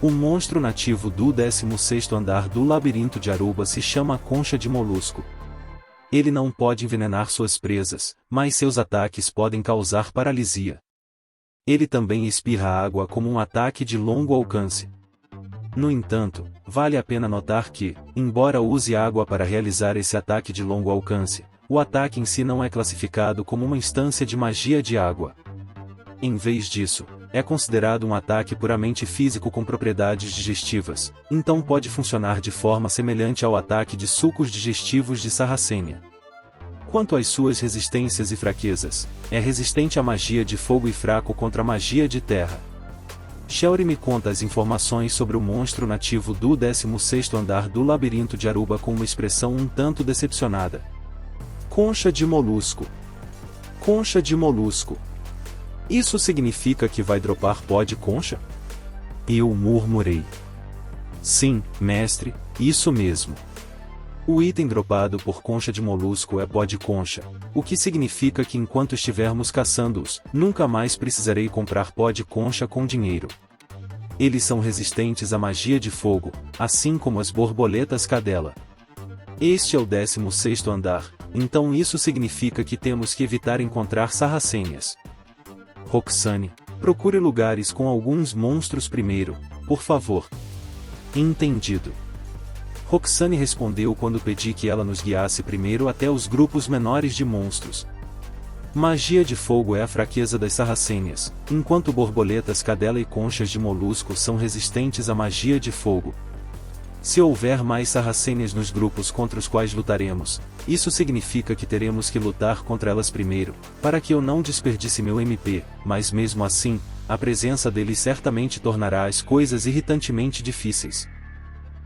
Speaker 1: O monstro nativo do 16º andar do labirinto de Aruba se chama concha de molusco. Ele não pode envenenar suas presas, mas seus ataques podem causar paralisia. Ele também espirra água como um ataque de longo alcance. No entanto, vale a pena notar que, embora use água para realizar esse ataque de longo alcance, o ataque em si não é classificado como uma instância de magia de água. Em vez disso, é considerado um ataque puramente físico com propriedades digestivas, então pode funcionar de forma semelhante ao ataque de sucos digestivos de Sarracenia. Quanto às suas resistências e fraquezas, é resistente à magia de fogo e fraco contra a magia de terra. Shelry me conta as informações sobre o monstro nativo do 16º andar do labirinto de Aruba com uma expressão um tanto decepcionada. Concha de molusco. Concha de molusco. Isso significa que vai dropar pó de concha? Eu murmurei. Sim, mestre, isso mesmo. O item dropado por concha de molusco é pó de concha, o que significa que enquanto estivermos caçando-os, nunca mais precisarei comprar pó de concha com dinheiro. Eles são resistentes à magia de fogo, assim como as borboletas cadela. Este é o 16º andar, então isso significa que temos que evitar encontrar sarracênias. Roxane, procure lugares com alguns monstros primeiro, por favor. Entendido. Roxane respondeu quando pedi que ela nos guiasse primeiro até os grupos menores de monstros. Magia de fogo é a fraqueza das sarracênias, enquanto borboletas cadela e conchas de molusco são resistentes à magia de fogo. Se houver mais sarracênias nos grupos contra os quais lutaremos, isso significa que teremos que lutar contra elas primeiro, para que eu não desperdice meu MP, mas mesmo assim, a presença deles certamente tornará as coisas irritantemente difíceis.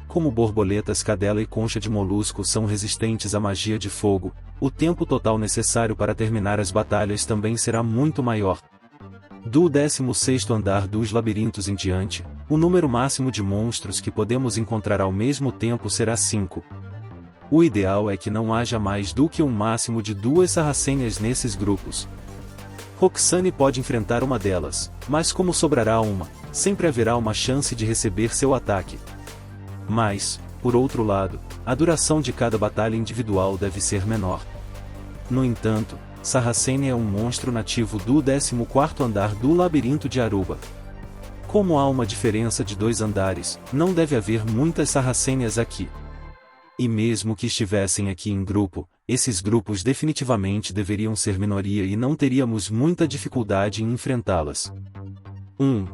Speaker 1: Como borboletas cadela e concha de molusco são resistentes à magia de fogo, o tempo total necessário para terminar as batalhas também será muito maior. Do 16º andar dos labirintos em diante, o número máximo de monstros que podemos encontrar ao mesmo tempo será 5. O ideal é que não haja mais do que um máximo de 2 sarracênias nesses grupos. Roxane pode enfrentar uma delas, mas como sobrará uma, sempre haverá uma chance de receber seu ataque. Mas, por outro lado, a duração de cada batalha individual deve ser menor. No entanto, Sarracenia é um monstro nativo do 14º andar do labirinto de Aruba. Como há uma diferença de 2 andares, não deve haver muitas sarracênias aqui. E mesmo que estivessem aqui em grupo, esses grupos definitivamente deveriam ser minoria e não teríamos muita dificuldade em enfrentá-las. 1.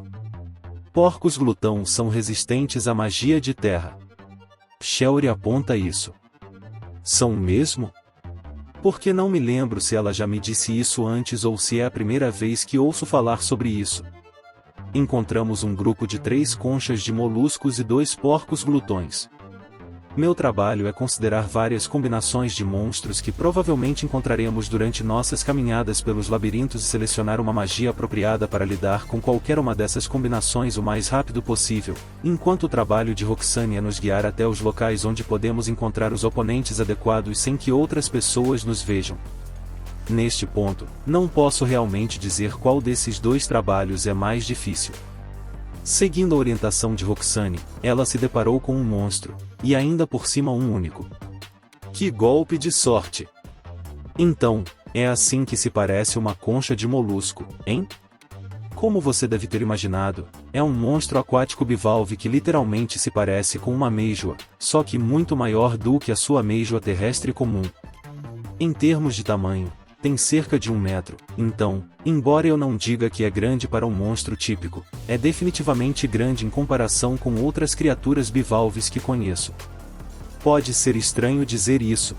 Speaker 1: Porcos glutão são resistentes à magia de terra. Shelry aponta isso. São mesmo? Porque não me lembro se ela já me disse isso antes ou se é a primeira vez que ouço falar sobre isso. Encontramos um grupo de 3 conchas de moluscos e 2 porcos glutões. Meu trabalho é considerar várias combinações de monstros que provavelmente encontraremos durante nossas caminhadas pelos labirintos e selecionar uma magia apropriada para lidar com qualquer uma dessas combinações o mais rápido possível, enquanto o trabalho de Roxane é nos guiar até os locais onde podemos encontrar os oponentes adequados sem que outras pessoas nos vejam. Neste ponto, não posso realmente dizer qual desses 2 trabalhos é mais difícil. Seguindo a orientação de Roxane, ela se deparou com um monstro, e ainda por cima um único. Que golpe de sorte! Então, é assim que se parece uma concha de molusco, hein? Como você deve ter imaginado, é um monstro aquático bivalve que literalmente se parece com uma ameijoa, só que muito maior do que a sua ameijoa terrestre comum. Em termos de tamanho, tem cerca de 1 metro, então, embora eu não diga que é grande para um monstro típico, é definitivamente grande em comparação com outras criaturas bivalves que conheço. Pode ser estranho dizer isso.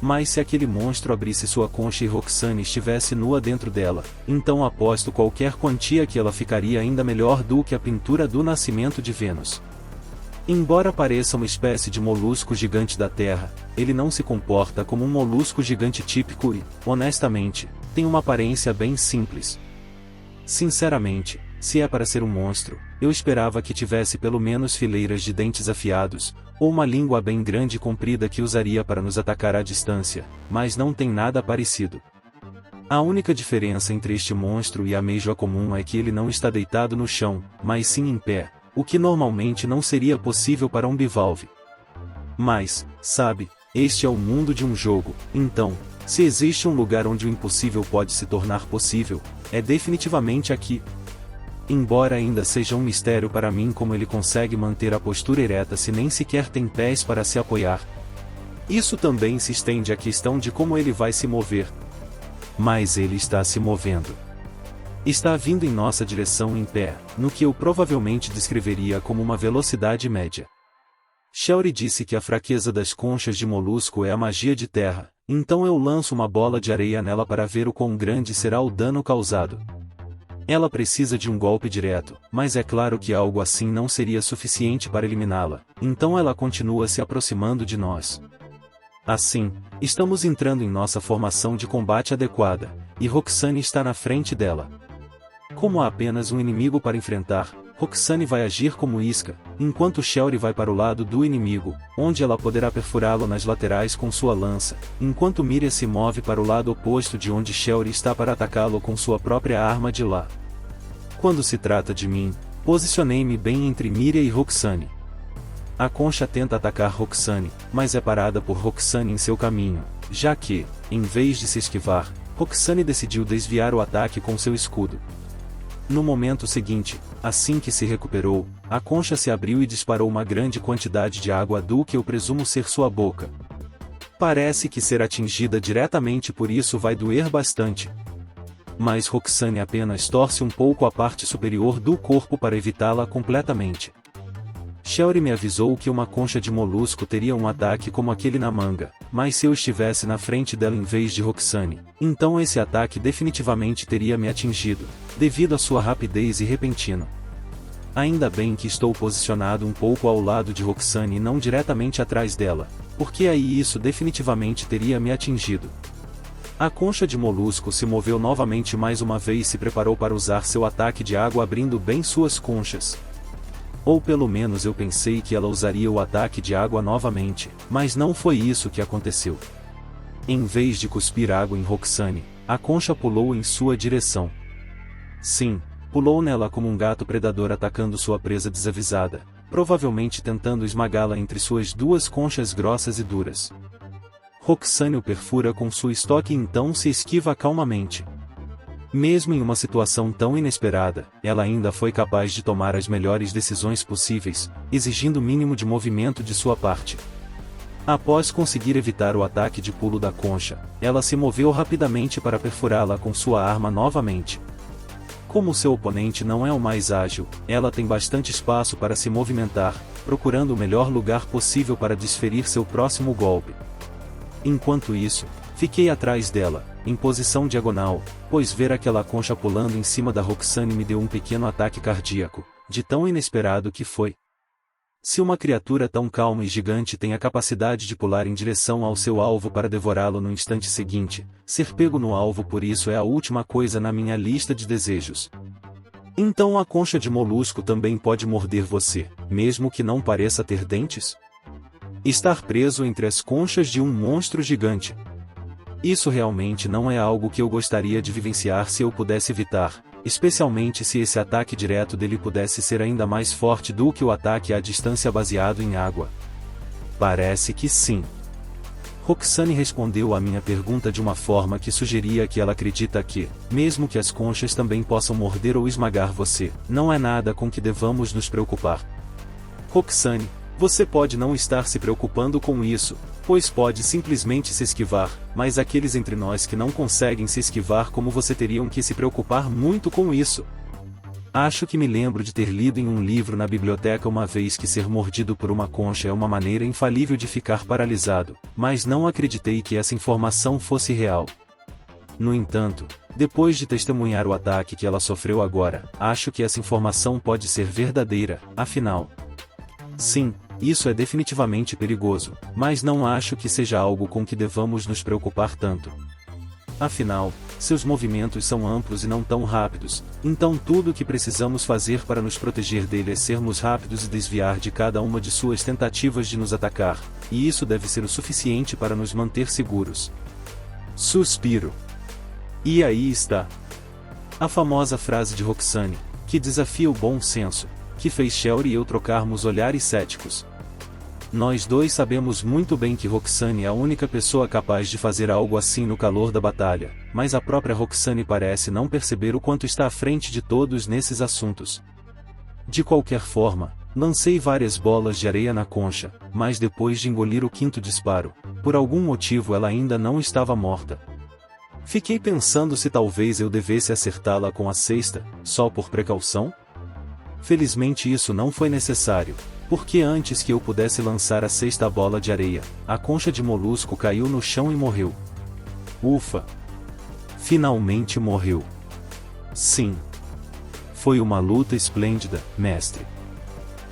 Speaker 1: Mas se aquele monstro abrisse sua concha e Roxane estivesse nua dentro dela, então aposto qualquer quantia que ela ficaria ainda melhor do que a pintura do nascimento de Vênus. Embora pareça uma espécie de molusco gigante da Terra, ele não se comporta como um molusco gigante típico e, honestamente, tem uma aparência bem simples. Sinceramente, se é para ser um monstro, eu esperava que tivesse pelo menos fileiras de dentes afiados, ou uma língua bem grande e comprida que usaria para nos atacar à distância, mas não tem nada parecido. A única diferença entre este monstro e a ameijoa comum é que ele não está deitado no chão, mas sim em pé, o que normalmente não seria possível para um bivalve. Mas, sabe, este é o mundo de um jogo, então, se existe um lugar onde o impossível pode se tornar possível, é definitivamente aqui. Embora ainda seja um mistério para mim como ele consegue manter a postura ereta se nem sequer tem pés para se apoiar. Isso também se estende à questão de como ele vai se mover. Mas ele está se movendo. Está vindo em nossa direção em pé, no que eu provavelmente descreveria como uma velocidade média. Shelry disse que a fraqueza das conchas de molusco é a magia de terra, então eu lanço uma bola de areia nela para ver o quão grande será o dano causado. Ela precisa de um golpe direto, mas é claro que algo assim não seria suficiente para eliminá-la, então ela continua se aproximando de nós. Assim, estamos entrando em nossa formação de combate adequada, e Roxane está na frente dela. Como há apenas um inimigo para enfrentar, Roxane vai agir como isca, enquanto Shelry vai para o lado do inimigo, onde ela poderá perfurá-lo nas laterais com sua lança, enquanto Miriam se move para o lado oposto de onde Shelry está para atacá-lo com sua própria arma de lá. Quando se trata de mim, posicionei-me bem entre Miriam e Roxane. A concha tenta atacar Roxane, mas é parada por Roxane em seu caminho, já que, em vez de se esquivar, Roxane decidiu desviar o ataque com seu escudo. No momento seguinte, assim que se recuperou, a concha se abriu e disparou uma grande quantidade de água do que eu presumo ser sua boca. Parece que ser atingida diretamente por isso vai doer bastante. Mas Roxane apenas torce um pouco a parte superior do corpo para evitá-la completamente. Shelry me avisou que uma concha de molusco teria um ataque como aquele na manga, mas se eu estivesse na frente dela em vez de Roxane, então esse ataque definitivamente teria me atingido, devido à sua rapidez e repentino. Ainda bem que estou posicionado um pouco ao lado de Roxane e não diretamente atrás dela, porque aí isso definitivamente teria me atingido. A concha de molusco se moveu novamente mais uma vez e se preparou para usar seu ataque de água abrindo bem suas conchas. Ou pelo menos eu pensei que ela usaria o ataque de água novamente, mas não foi isso que aconteceu. Em vez de cuspir água em Roxane, a concha pulou em sua direção. Sim, pulou nela como um gato predador atacando sua presa desavisada, provavelmente tentando esmagá-la entre suas duas conchas grossas e duras. Roxane o perfura com sua estoque e então se esquiva calmamente. Mesmo em uma situação tão inesperada, ela ainda foi capaz de tomar as melhores decisões possíveis, exigindo o mínimo de movimento de sua parte. Após conseguir evitar o ataque de pulo da concha, ela se moveu rapidamente para perfurá-la com sua arma novamente. Como seu oponente não é o mais ágil, ela tem bastante espaço para se movimentar, procurando o melhor lugar possível para desferir seu próximo golpe. Enquanto isso, fiquei atrás dela, em posição diagonal, pois ver aquela concha pulando em cima da Roxane me deu um pequeno ataque cardíaco, de tão inesperado que foi. Se uma criatura tão calma e gigante tem a capacidade de pular em direção ao seu alvo para devorá-lo no instante seguinte, ser pego no alvo por isso é a última coisa na minha lista de desejos. Então a concha de molusco também pode morder você, mesmo que não pareça ter dentes? Estar preso entre as conchas de um monstro gigante. Isso realmente não é algo que eu gostaria de vivenciar se eu pudesse evitar, especialmente se esse ataque direto dele pudesse ser ainda mais forte do que o ataque à distância baseado em água. Parece que sim. Roxane respondeu à minha pergunta de uma forma que sugeria que ela acredita que, mesmo que as conchas também possam morder ou esmagar você, não é nada com que devamos nos preocupar. Roxane, você pode não estar se preocupando com isso, pois pode simplesmente se esquivar, mas aqueles entre nós que não conseguem se esquivar como você teriam que se preocupar muito com isso. Acho que me lembro de ter lido em um livro na biblioteca uma vez que ser mordido por uma concha é uma maneira infalível de ficar paralisado, mas não acreditei que essa informação fosse real. No entanto, depois de testemunhar o ataque que ela sofreu agora, acho que essa informação pode ser verdadeira, afinal. Sim, isso é definitivamente perigoso, mas não acho que seja algo com que devamos nos preocupar tanto. Afinal, seus movimentos são amplos e não tão rápidos, então tudo o que precisamos fazer para nos proteger dele é sermos rápidos e desviar de cada uma de suas tentativas de nos atacar, e isso deve ser o suficiente para nos manter seguros. Suspiro. E aí está a famosa frase de Roxane, que desafia o bom senso, que fez Shelry e eu trocarmos olhares céticos. Nós dois sabemos muito bem que Roxane é a única pessoa capaz de fazer algo assim no calor da batalha, mas a própria Roxane parece não perceber o quanto está à frente de todos nesses assuntos. De qualquer forma, lancei várias bolas de areia na concha, mas depois de engolir o quinto disparo, por algum motivo ela ainda não estava morta. Fiquei pensando se talvez eu devesse acertá-la com a sexta, só por precaução? Felizmente isso não foi necessário, porque antes que eu pudesse lançar a sexta bola de areia, a concha de molusco caiu no chão e morreu. Ufa! Finalmente morreu. Sim. Foi uma luta esplêndida, mestre.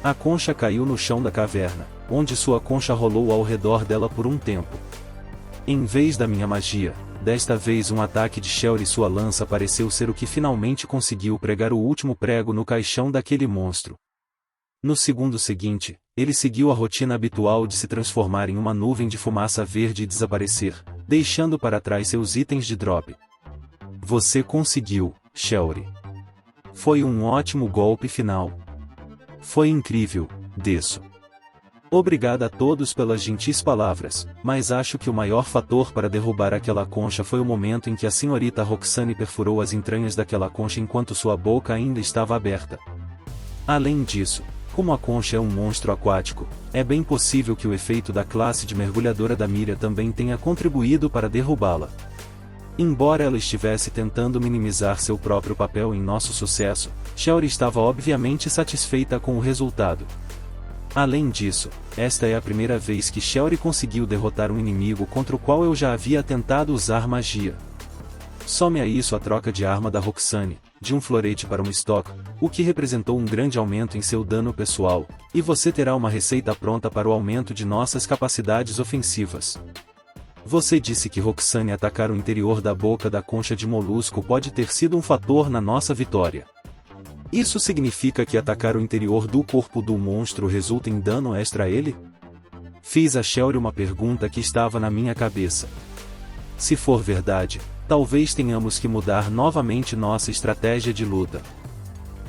Speaker 1: A concha caiu no chão da caverna, onde sua concha rolou ao redor dela por um tempo. Em vez da minha magia, desta vez um ataque de Shelry e sua lança pareceu ser o que finalmente conseguiu pregar o último prego no caixão daquele monstro. No segundo seguinte, ele seguiu a rotina habitual de se transformar em uma nuvem de fumaça verde e desaparecer, deixando para trás seus itens de drop. Você conseguiu, Shelry. Foi um ótimo golpe final. Foi incrível, Desso. Obrigada a todos pelas gentis palavras, mas acho que o maior fator para derrubar aquela concha foi o momento em que a senhorita Roxane perfurou as entranhas daquela concha enquanto sua boca ainda estava aberta. Além disso, como a concha é um monstro aquático, é bem possível que o efeito da classe de mergulhadora da Miriam também tenha contribuído para derrubá-la. Embora ela estivesse tentando minimizar seu próprio papel em nosso sucesso, Shelry estava obviamente satisfeita com o resultado. Além disso, esta é a primeira vez que Shelry conseguiu derrotar um inimigo contra o qual eu já havia tentado usar magia. Some a isso a troca de arma da Roxane, de um florete para um estoque, o que representou um grande aumento em seu dano pessoal, e você terá uma receita pronta para o aumento de nossas capacidades ofensivas. Você disse que Roxane atacar o interior da boca da concha de molusco pode ter sido um fator na nossa vitória. Isso significa que atacar o interior do corpo do monstro resulta em dano extra a ele? Fiz a Shelry uma pergunta que estava na minha cabeça. Se for verdade, talvez tenhamos que mudar novamente nossa estratégia de luta.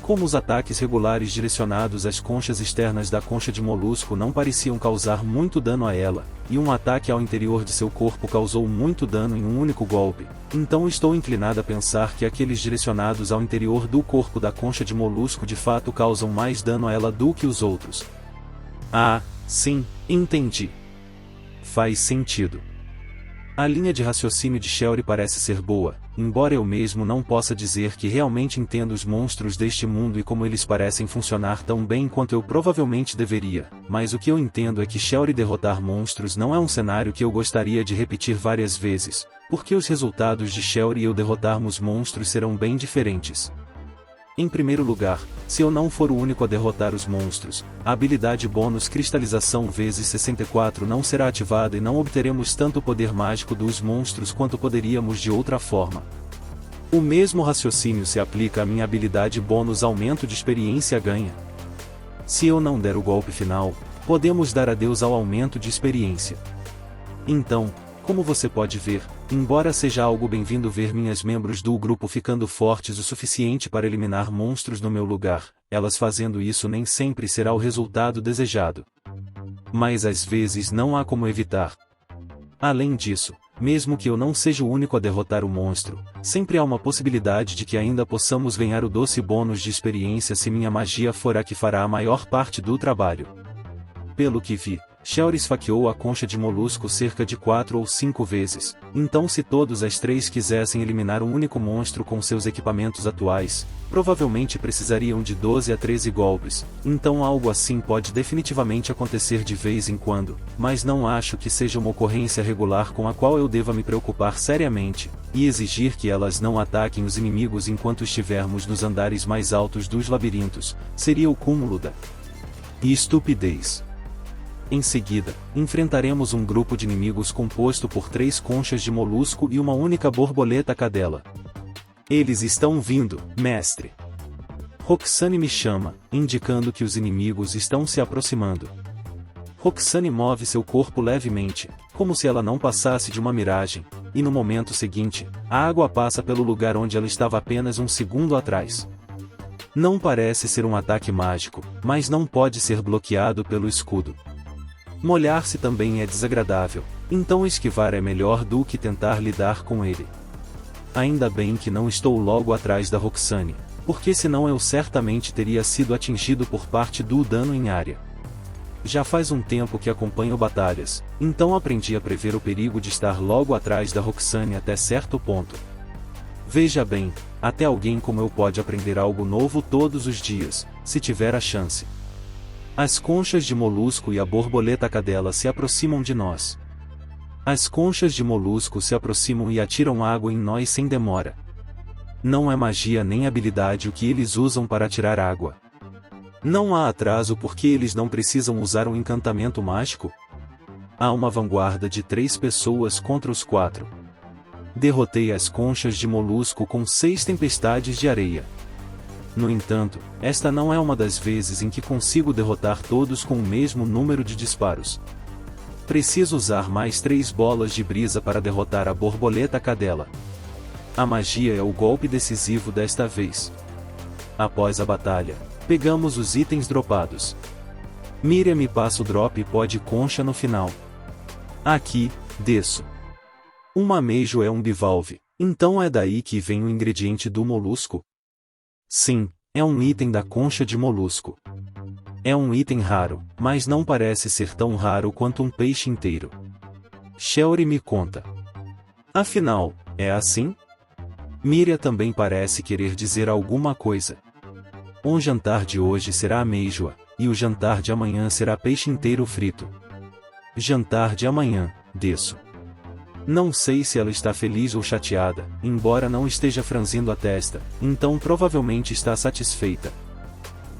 Speaker 1: Como os ataques regulares direcionados às conchas externas da concha de molusco não pareciam causar muito dano a ela, e um ataque ao interior de seu corpo causou muito dano em um único golpe, então estou inclinado a pensar que aqueles direcionados ao interior do corpo da concha de molusco de fato causam mais dano a ela do que os outros. Ah, sim, entendi. Faz sentido. A linha de raciocínio de Shelry parece ser boa, embora eu mesmo não possa dizer que realmente entendo os monstros deste mundo e como eles parecem funcionar tão bem quanto eu provavelmente deveria, mas o que eu entendo é que Shelry derrotar monstros não é um cenário que eu gostaria de repetir várias vezes, porque os resultados de Shelry e eu derrotarmos monstros serão bem diferentes. Em primeiro lugar, se eu não for o único a derrotar os monstros, a habilidade bônus Cristalização vezes 64 não será ativada e não obteremos tanto poder mágico dos monstros quanto poderíamos de outra forma. O mesmo raciocínio se aplica à minha habilidade bônus Aumento de Experiência ganha. Se eu não der o golpe final, podemos dar adeus ao aumento de experiência. Então, como você pode ver, embora seja algo bem-vindo ver minhas membros do grupo ficando fortes o suficiente para eliminar monstros no meu lugar, elas fazendo isso nem sempre será o resultado desejado. Mas às vezes não há como evitar. Além disso, mesmo que eu não seja o único a derrotar o monstro, sempre há uma possibilidade de que ainda possamos ganhar o doce bônus de experiência se minha magia for a que fará a maior parte do trabalho. Pelo que vi, Shelry esfaqueou a concha de molusco cerca de 4 ou 5 vezes, então se todos as três quisessem eliminar um único monstro com seus equipamentos atuais, provavelmente precisariam de 12 a 13 golpes, então algo assim pode definitivamente acontecer de vez em quando, mas não acho que seja uma ocorrência regular com a qual eu deva me preocupar seriamente, e exigir que elas não ataquem os inimigos enquanto estivermos nos andares mais altos dos labirintos, seria o cúmulo da e estupidez. Em seguida, enfrentaremos um grupo de inimigos composto por 3 conchas de molusco e uma única borboleta cadela. Eles estão vindo, mestre. Roxane me chama, indicando que os inimigos estão se aproximando. Roxane move seu corpo levemente, como se ela não passasse de uma miragem, e no momento seguinte, a água passa pelo lugar onde ela estava apenas um segundo atrás. Não parece ser um ataque mágico, mas não pode ser bloqueado pelo escudo. Molhar-se também é desagradável, então esquivar é melhor do que tentar lidar com ele. Ainda bem que não estou logo atrás da Roxane, porque senão eu certamente teria sido atingido por parte do dano em área. Já faz um tempo que acompanho batalhas, então aprendi a prever o perigo de estar logo atrás da Roxane até certo ponto. Veja bem, até alguém como eu pode aprender algo novo todos os dias, se tiver a chance. As conchas de molusco e a borboleta cadela se aproximam de nós. As conchas de molusco se aproximam e atiram água em nós sem demora. Não é magia nem habilidade o que eles usam para atirar água. Não há atraso porque eles não precisam usar um encantamento mágico? Há uma vanguarda de 3 pessoas contra os 4. Derrotei as conchas de molusco com 6 tempestades de areia. No entanto, esta não é uma das vezes em que consigo derrotar todos com o mesmo número de disparos. Preciso usar mais 3 bolas de brisa para derrotar a borboleta cadela. A magia é o golpe decisivo desta vez. Após a batalha, pegamos os itens dropados. Miriam me passa o drop e pó de concha no final. Aqui, desço. Uma ameijo é um bivalve, então é daí que vem o ingrediente do molusco? Sim, é um item da concha de molusco. É um item raro, mas não parece ser tão raro quanto um peixe inteiro. Shelry me conta. Afinal, é assim? Miriam também parece querer dizer alguma coisa. O jantar de hoje será ameijoa, e o jantar de amanhã será peixe inteiro frito. Jantar de amanhã, desço. Não sei se ela está feliz ou chateada, embora não esteja franzindo a testa, então provavelmente está satisfeita.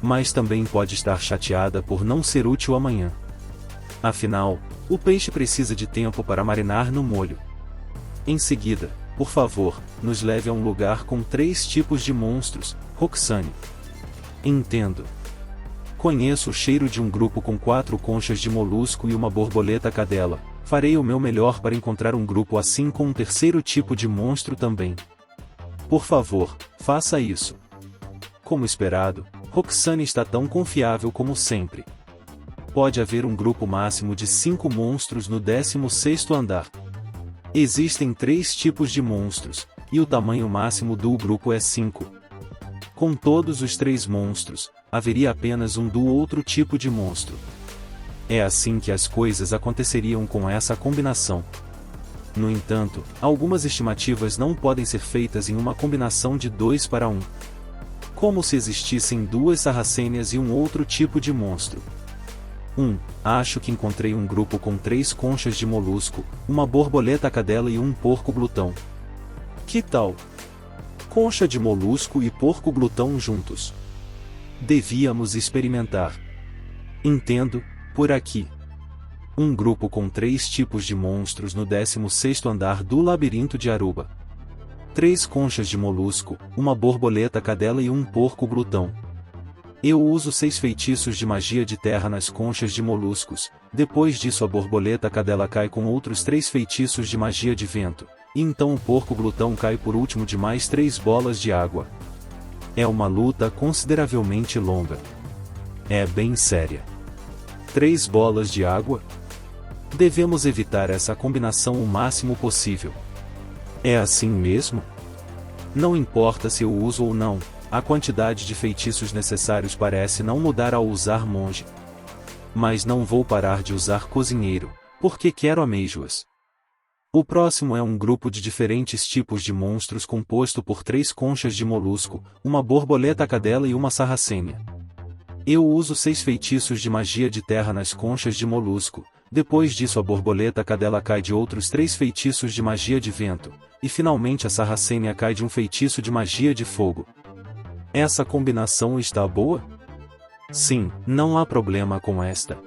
Speaker 1: Mas também pode estar chateada por não ser útil amanhã. Afinal, o peixe precisa de tempo para marinar no molho. Em seguida, por favor, nos leve a um lugar com 3 tipos de monstros, Roxane. Entendo. Conheço o cheiro de um grupo com 4 conchas de molusco e uma borboleta cadela. Farei o meu melhor para encontrar um grupo assim com um 3º tipo de monstro também. Por favor, faça isso. Como esperado, Roxane está tão confiável como sempre. Pode haver um grupo máximo de 5 monstros no 16º andar. Existem 3 tipos de monstros, e o tamanho máximo do grupo é 5. Com todos os 3 monstros, haveria apenas um do outro tipo de monstro. É assim que as coisas aconteceriam com essa combinação. No entanto, algumas estimativas não podem ser feitas em uma combinação de 2 para 1. Como se existissem 2 sarracênias e um outro tipo de monstro. Acho que encontrei um grupo com 3 conchas de molusco, uma borboleta cadela e um porco glutão. Que tal? Concha de molusco e porco glutão juntos. Devíamos experimentar. Entendo, por aqui. Um grupo com 3 tipos de monstros no 16º andar do labirinto de Aruba. 3 conchas de molusco, uma borboleta cadela e um porco glutão. Eu uso 6 feitiços de magia de terra nas conchas de moluscos, depois disso a borboleta cadela cai com outros 3 feitiços de magia de vento, e então o porco glutão cai por último de mais 3 bolas de água. É uma luta consideravelmente longa. É bem séria. 3 bolas de água? Devemos evitar essa combinação o máximo possível. É assim mesmo? Não importa se eu uso ou não, a quantidade de feitiços necessários parece não mudar ao usar monge. Mas não vou parar de usar cozinheiro, porque quero ameijoas. O próximo é um grupo de diferentes tipos de monstros composto por 3 conchas de molusco, uma borboleta cadela e uma sarracênia. Eu uso 6 feitiços de magia de terra nas conchas de molusco, depois disso a borboleta cadela cai de outros 3 feitiços de magia de vento, e finalmente a sarracênia cai de um feitiço de magia de fogo. Essa combinação está boa? Sim, não há problema com esta.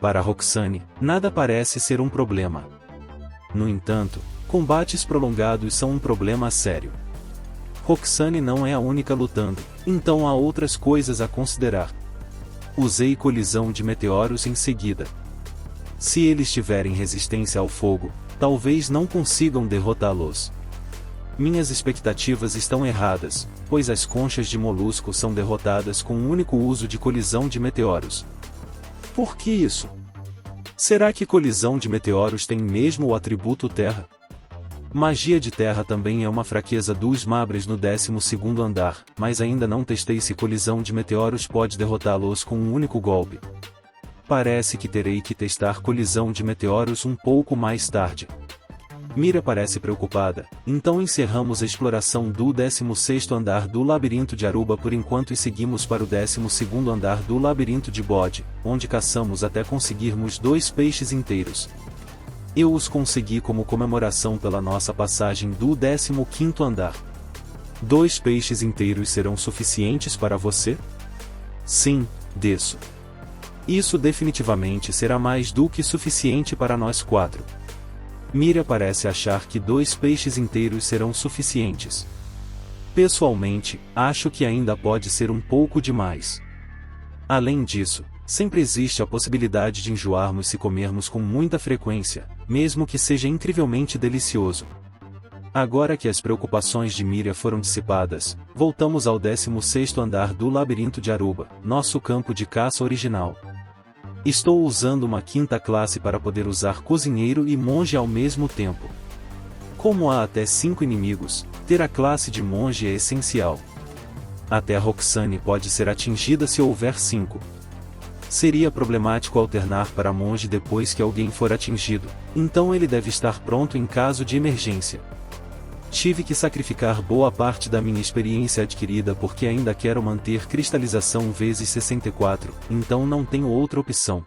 Speaker 1: Para Roxane, nada parece ser um problema. No entanto, combates prolongados são um problema sério. Roxane não é a única lutando, então há outras coisas a considerar. Usei colisão de meteoros em seguida. Se eles tiverem resistência ao fogo, talvez não consigam derrotá-los. Minhas expectativas estão erradas, pois as conchas de molusco são derrotadas com um único uso de colisão de meteoros. Por que isso? Será que colisão de meteoros tem mesmo o atributo terra? Magia de terra também é uma fraqueza dos Mabres no 12º andar, mas ainda não testei se colisão de meteoros pode derrotá-los com um único golpe. Parece que terei que testar colisão de meteoros um pouco mais tarde. Mira parece preocupada, então encerramos a exploração do 16º andar do labirinto de Aruba por enquanto e seguimos para o 12º andar do labirinto de Bode, onde caçamos até conseguirmos 2 peixes inteiros. Eu os consegui como comemoração pela nossa passagem do 15º andar. 2 peixes inteiros serão suficientes para você? Sim, desço. Isso definitivamente será mais do que suficiente para nós 4. Mira parece achar que 2 peixes inteiros serão suficientes. Pessoalmente, acho que ainda pode ser um pouco demais. Além disso, sempre existe a possibilidade de enjoarmos se comermos com muita frequência, mesmo que seja incrivelmente delicioso. Agora que as preocupações de Mira foram dissipadas, voltamos ao 16º andar do labirinto de Aruba, nosso campo de caça original. Estou usando uma 5ª classe para poder usar cozinheiro e monge ao mesmo tempo. Como há até 5 inimigos, ter a classe de monge é essencial. Até a Roxane pode ser atingida se houver 5. Seria problemático alternar para monge depois que alguém for atingido, então ele deve estar pronto em caso de emergência. Tive que sacrificar boa parte da minha experiência adquirida porque ainda quero manter cristalização vezes 64, então não tenho outra opção.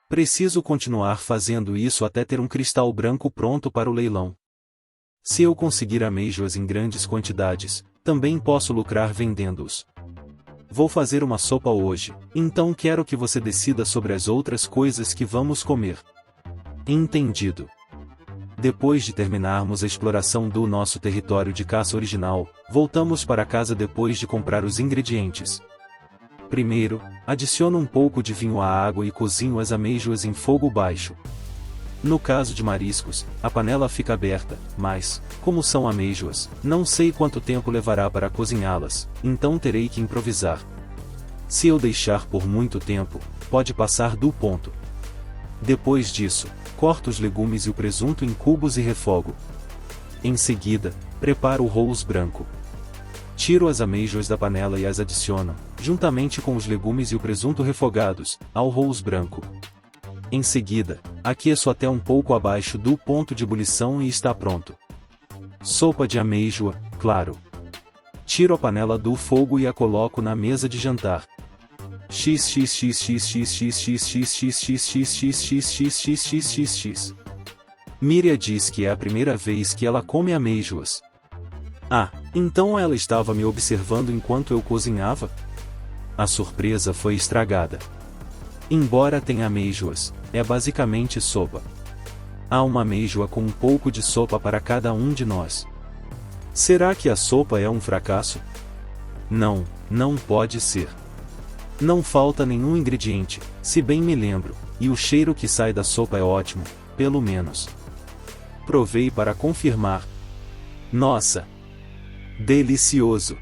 Speaker 1: Preciso continuar fazendo isso até ter um cristal branco pronto para o leilão. Se eu conseguir amêijoas em grandes quantidades, também posso lucrar vendendo-os. Vou fazer uma sopa hoje, então quero que você decida sobre as outras coisas que vamos comer. Entendido. Depois de terminarmos a exploração do nosso território de caça original, voltamos para casa depois de comprar os ingredientes. Primeiro, adiciono um pouco de vinho à água e cozinho as amêijoas em fogo baixo. No caso de mariscos, a panela fica aberta, mas, como são amêijoas, não sei quanto tempo levará para cozinhá-las, então terei que improvisar. Se eu deixar por muito tempo, pode passar do ponto. Depois disso, corto os legumes e o presunto em cubos e refogo. Em seguida, preparo o arroz branco. Tiro as amêijoas da panela e as adiciono, juntamente com os legumes e o presunto refogados, ao arroz branco. Em seguida, aqueço até um pouco abaixo do ponto de ebulição e está pronto. Sopa de amêijoa, claro. Tiro a panela do fogo e a coloco na mesa de jantar. Miriam diz que é a primeira vez que ela come amêijoas. Ah, então ela estava me observando enquanto eu cozinhava? A surpresa foi estragada. Embora tenha amêijoas, é basicamente sopa. Há uma amêijoa com um pouco de sopa para cada um de nós. Será que a sopa é um fracasso? Não, não pode ser. Não falta nenhum ingrediente, se bem me lembro, e o cheiro que sai da sopa é ótimo, pelo menos. Provei para confirmar. Nossa! Delicioso!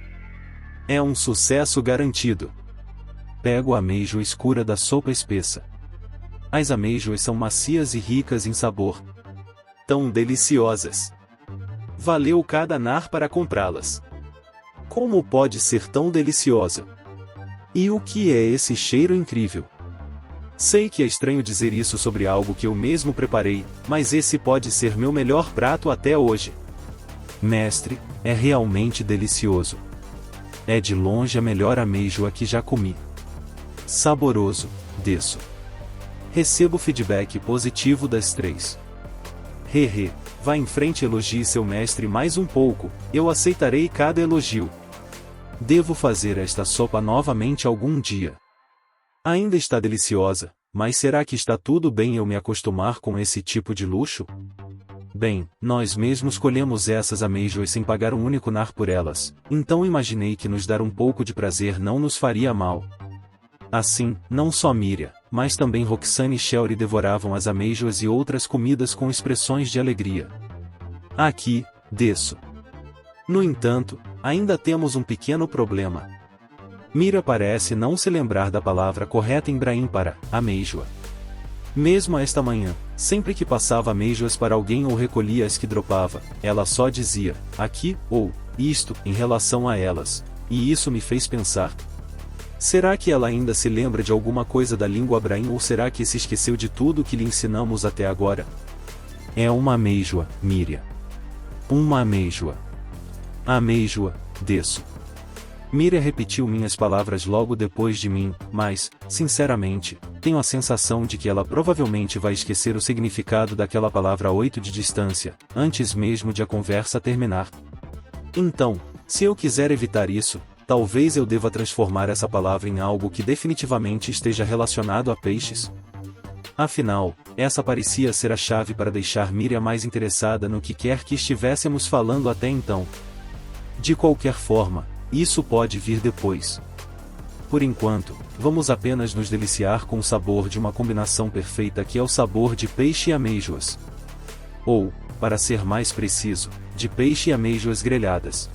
Speaker 1: É um sucesso garantido. Pego a amêijoa escura da sopa espessa. As amêijoas são macias e ricas em sabor. Tão deliciosas! Valeu cada nar para comprá-las. Como pode ser tão deliciosa? E o que é esse cheiro incrível? Sei que é estranho dizer isso sobre algo que eu mesmo preparei, mas esse pode ser meu melhor prato até hoje. Mestre, é realmente delicioso. É de longe a melhor amêijoa que já comi. Saboroso, desço. Recebo feedback positivo das 3. Hehe, vá em frente e elogie seu mestre mais um pouco, eu aceitarei cada elogio. Devo fazer esta sopa novamente algum dia. Ainda está deliciosa, mas será que está tudo bem eu me acostumar com esse tipo de luxo? Bem, nós mesmos colhemos essas amêijoas sem pagar um único nar por elas, então imaginei que nos dar um pouco de prazer não nos faria mal. Assim, não só Miriam, mas também Roxane e Shelly devoravam as amêijoas e outras comidas com expressões de alegria. Aqui, desço. No entanto, ainda temos um pequeno problema. Miriam parece não se lembrar da palavra correta em Brahim para amêijoa. Mesmo esta manhã, sempre que passava amêijoas para alguém ou recolhia as que dropava, ela só dizia, aqui, ou, isto, em relação a elas. E isso me fez pensar. Será que ela ainda se lembra de alguma coisa da língua Brahim ou será que se esqueceu de tudo que lhe ensinamos até agora? É uma amêijoa, Miriam. Uma amêijoa. Amêijoa, desço. Miriam repetiu minhas palavras logo depois de mim, mas, sinceramente, tenho a sensação de que ela provavelmente vai esquecer o significado daquela palavra a 8 de distância, antes mesmo de a conversa terminar. Então, se eu quiser evitar isso, talvez eu deva transformar essa palavra em algo que definitivamente esteja relacionado a peixes. Afinal, essa parecia ser a chave para deixar Miriam mais interessada no que quer que estivéssemos falando até então. De qualquer forma, isso pode vir depois. Por enquanto, vamos apenas nos deliciar com o sabor de uma combinação perfeita que é o sabor de peixe e amêijoas. Ou, para ser mais preciso, de peixe e amêijoas grelhadas.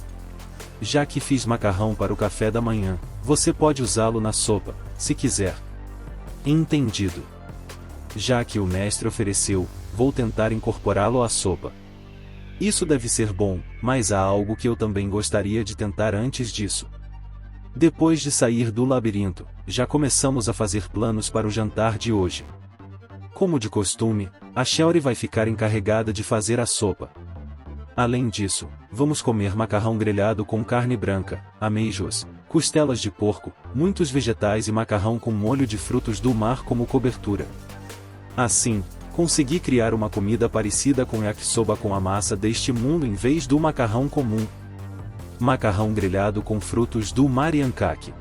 Speaker 1: Já que fiz macarrão para o café da manhã, você pode usá-lo na sopa, se quiser. Entendido. Já que o mestre ofereceu, vou tentar incorporá-lo à sopa. Isso deve ser bom, mas há algo que eu também gostaria de tentar antes disso. Depois de sair do labirinto, já começamos a fazer planos para o jantar de hoje. Como de costume, a Shelly vai ficar encarregada de fazer a sopa. Além disso, vamos comer macarrão grelhado com carne branca, amêijoas, costelas de porco, muitos vegetais e macarrão com molho de frutos do mar como cobertura. Assim, consegui criar uma comida parecida com yakisoba com a massa deste mundo em vez do macarrão comum. Macarrão grelhado com frutos do mar e ancake.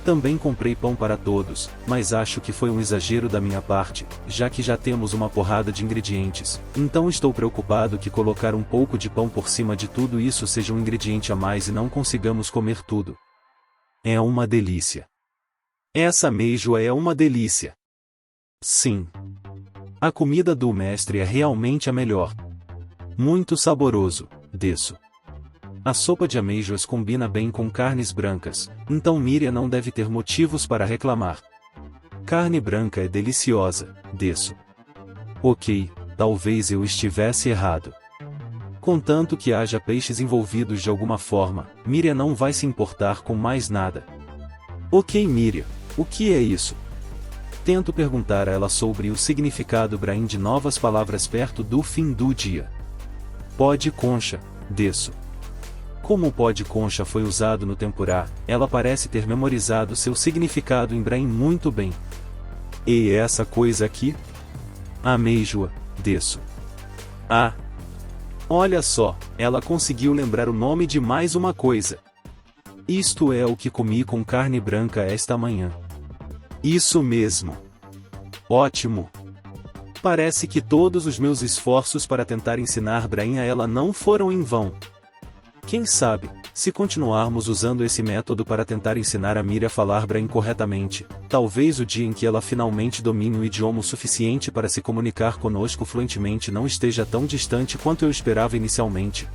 Speaker 1: Também comprei pão para todos, mas acho que foi um exagero da minha parte, já que já temos uma porrada de ingredientes, então estou preocupado que colocar um pouco de pão por cima de tudo isso seja um ingrediente a mais e não consigamos comer tudo. É uma delícia. Essa amêijoa é uma delícia. Sim. A comida do mestre é realmente a melhor. Muito saboroso, desço. A sopa de amêijoas combina bem com carnes brancas, então Miriam não deve ter motivos para reclamar. Carne branca é deliciosa, desço. Ok, talvez eu estivesse errado. Contanto que haja peixes envolvidos de alguma forma, Miriam não vai se importar com mais nada. Ok Miriam, o que é isso? Tento perguntar a ela sobre o significado Brahim de novas palavras perto do fim do dia. Pó de concha, desço. Como o pó de concha foi usado no tempurá, ela parece ter memorizado seu significado em Brahim muito bem. E essa coisa aqui? Amêijoa, desço. Ah! Olha só, ela conseguiu lembrar o nome de mais uma coisa. Isto é o que comi com carne branca esta manhã. Isso mesmo. Ótimo. Parece que todos os meus esforços para tentar ensinar Brahim a ela não foram em vão. Quem sabe, se continuarmos usando esse método para tentar ensinar a Miriam a falar Brahim corretamente, talvez o dia em que ela finalmente domine o idioma o suficiente para se comunicar conosco fluentemente não esteja tão distante quanto eu esperava inicialmente.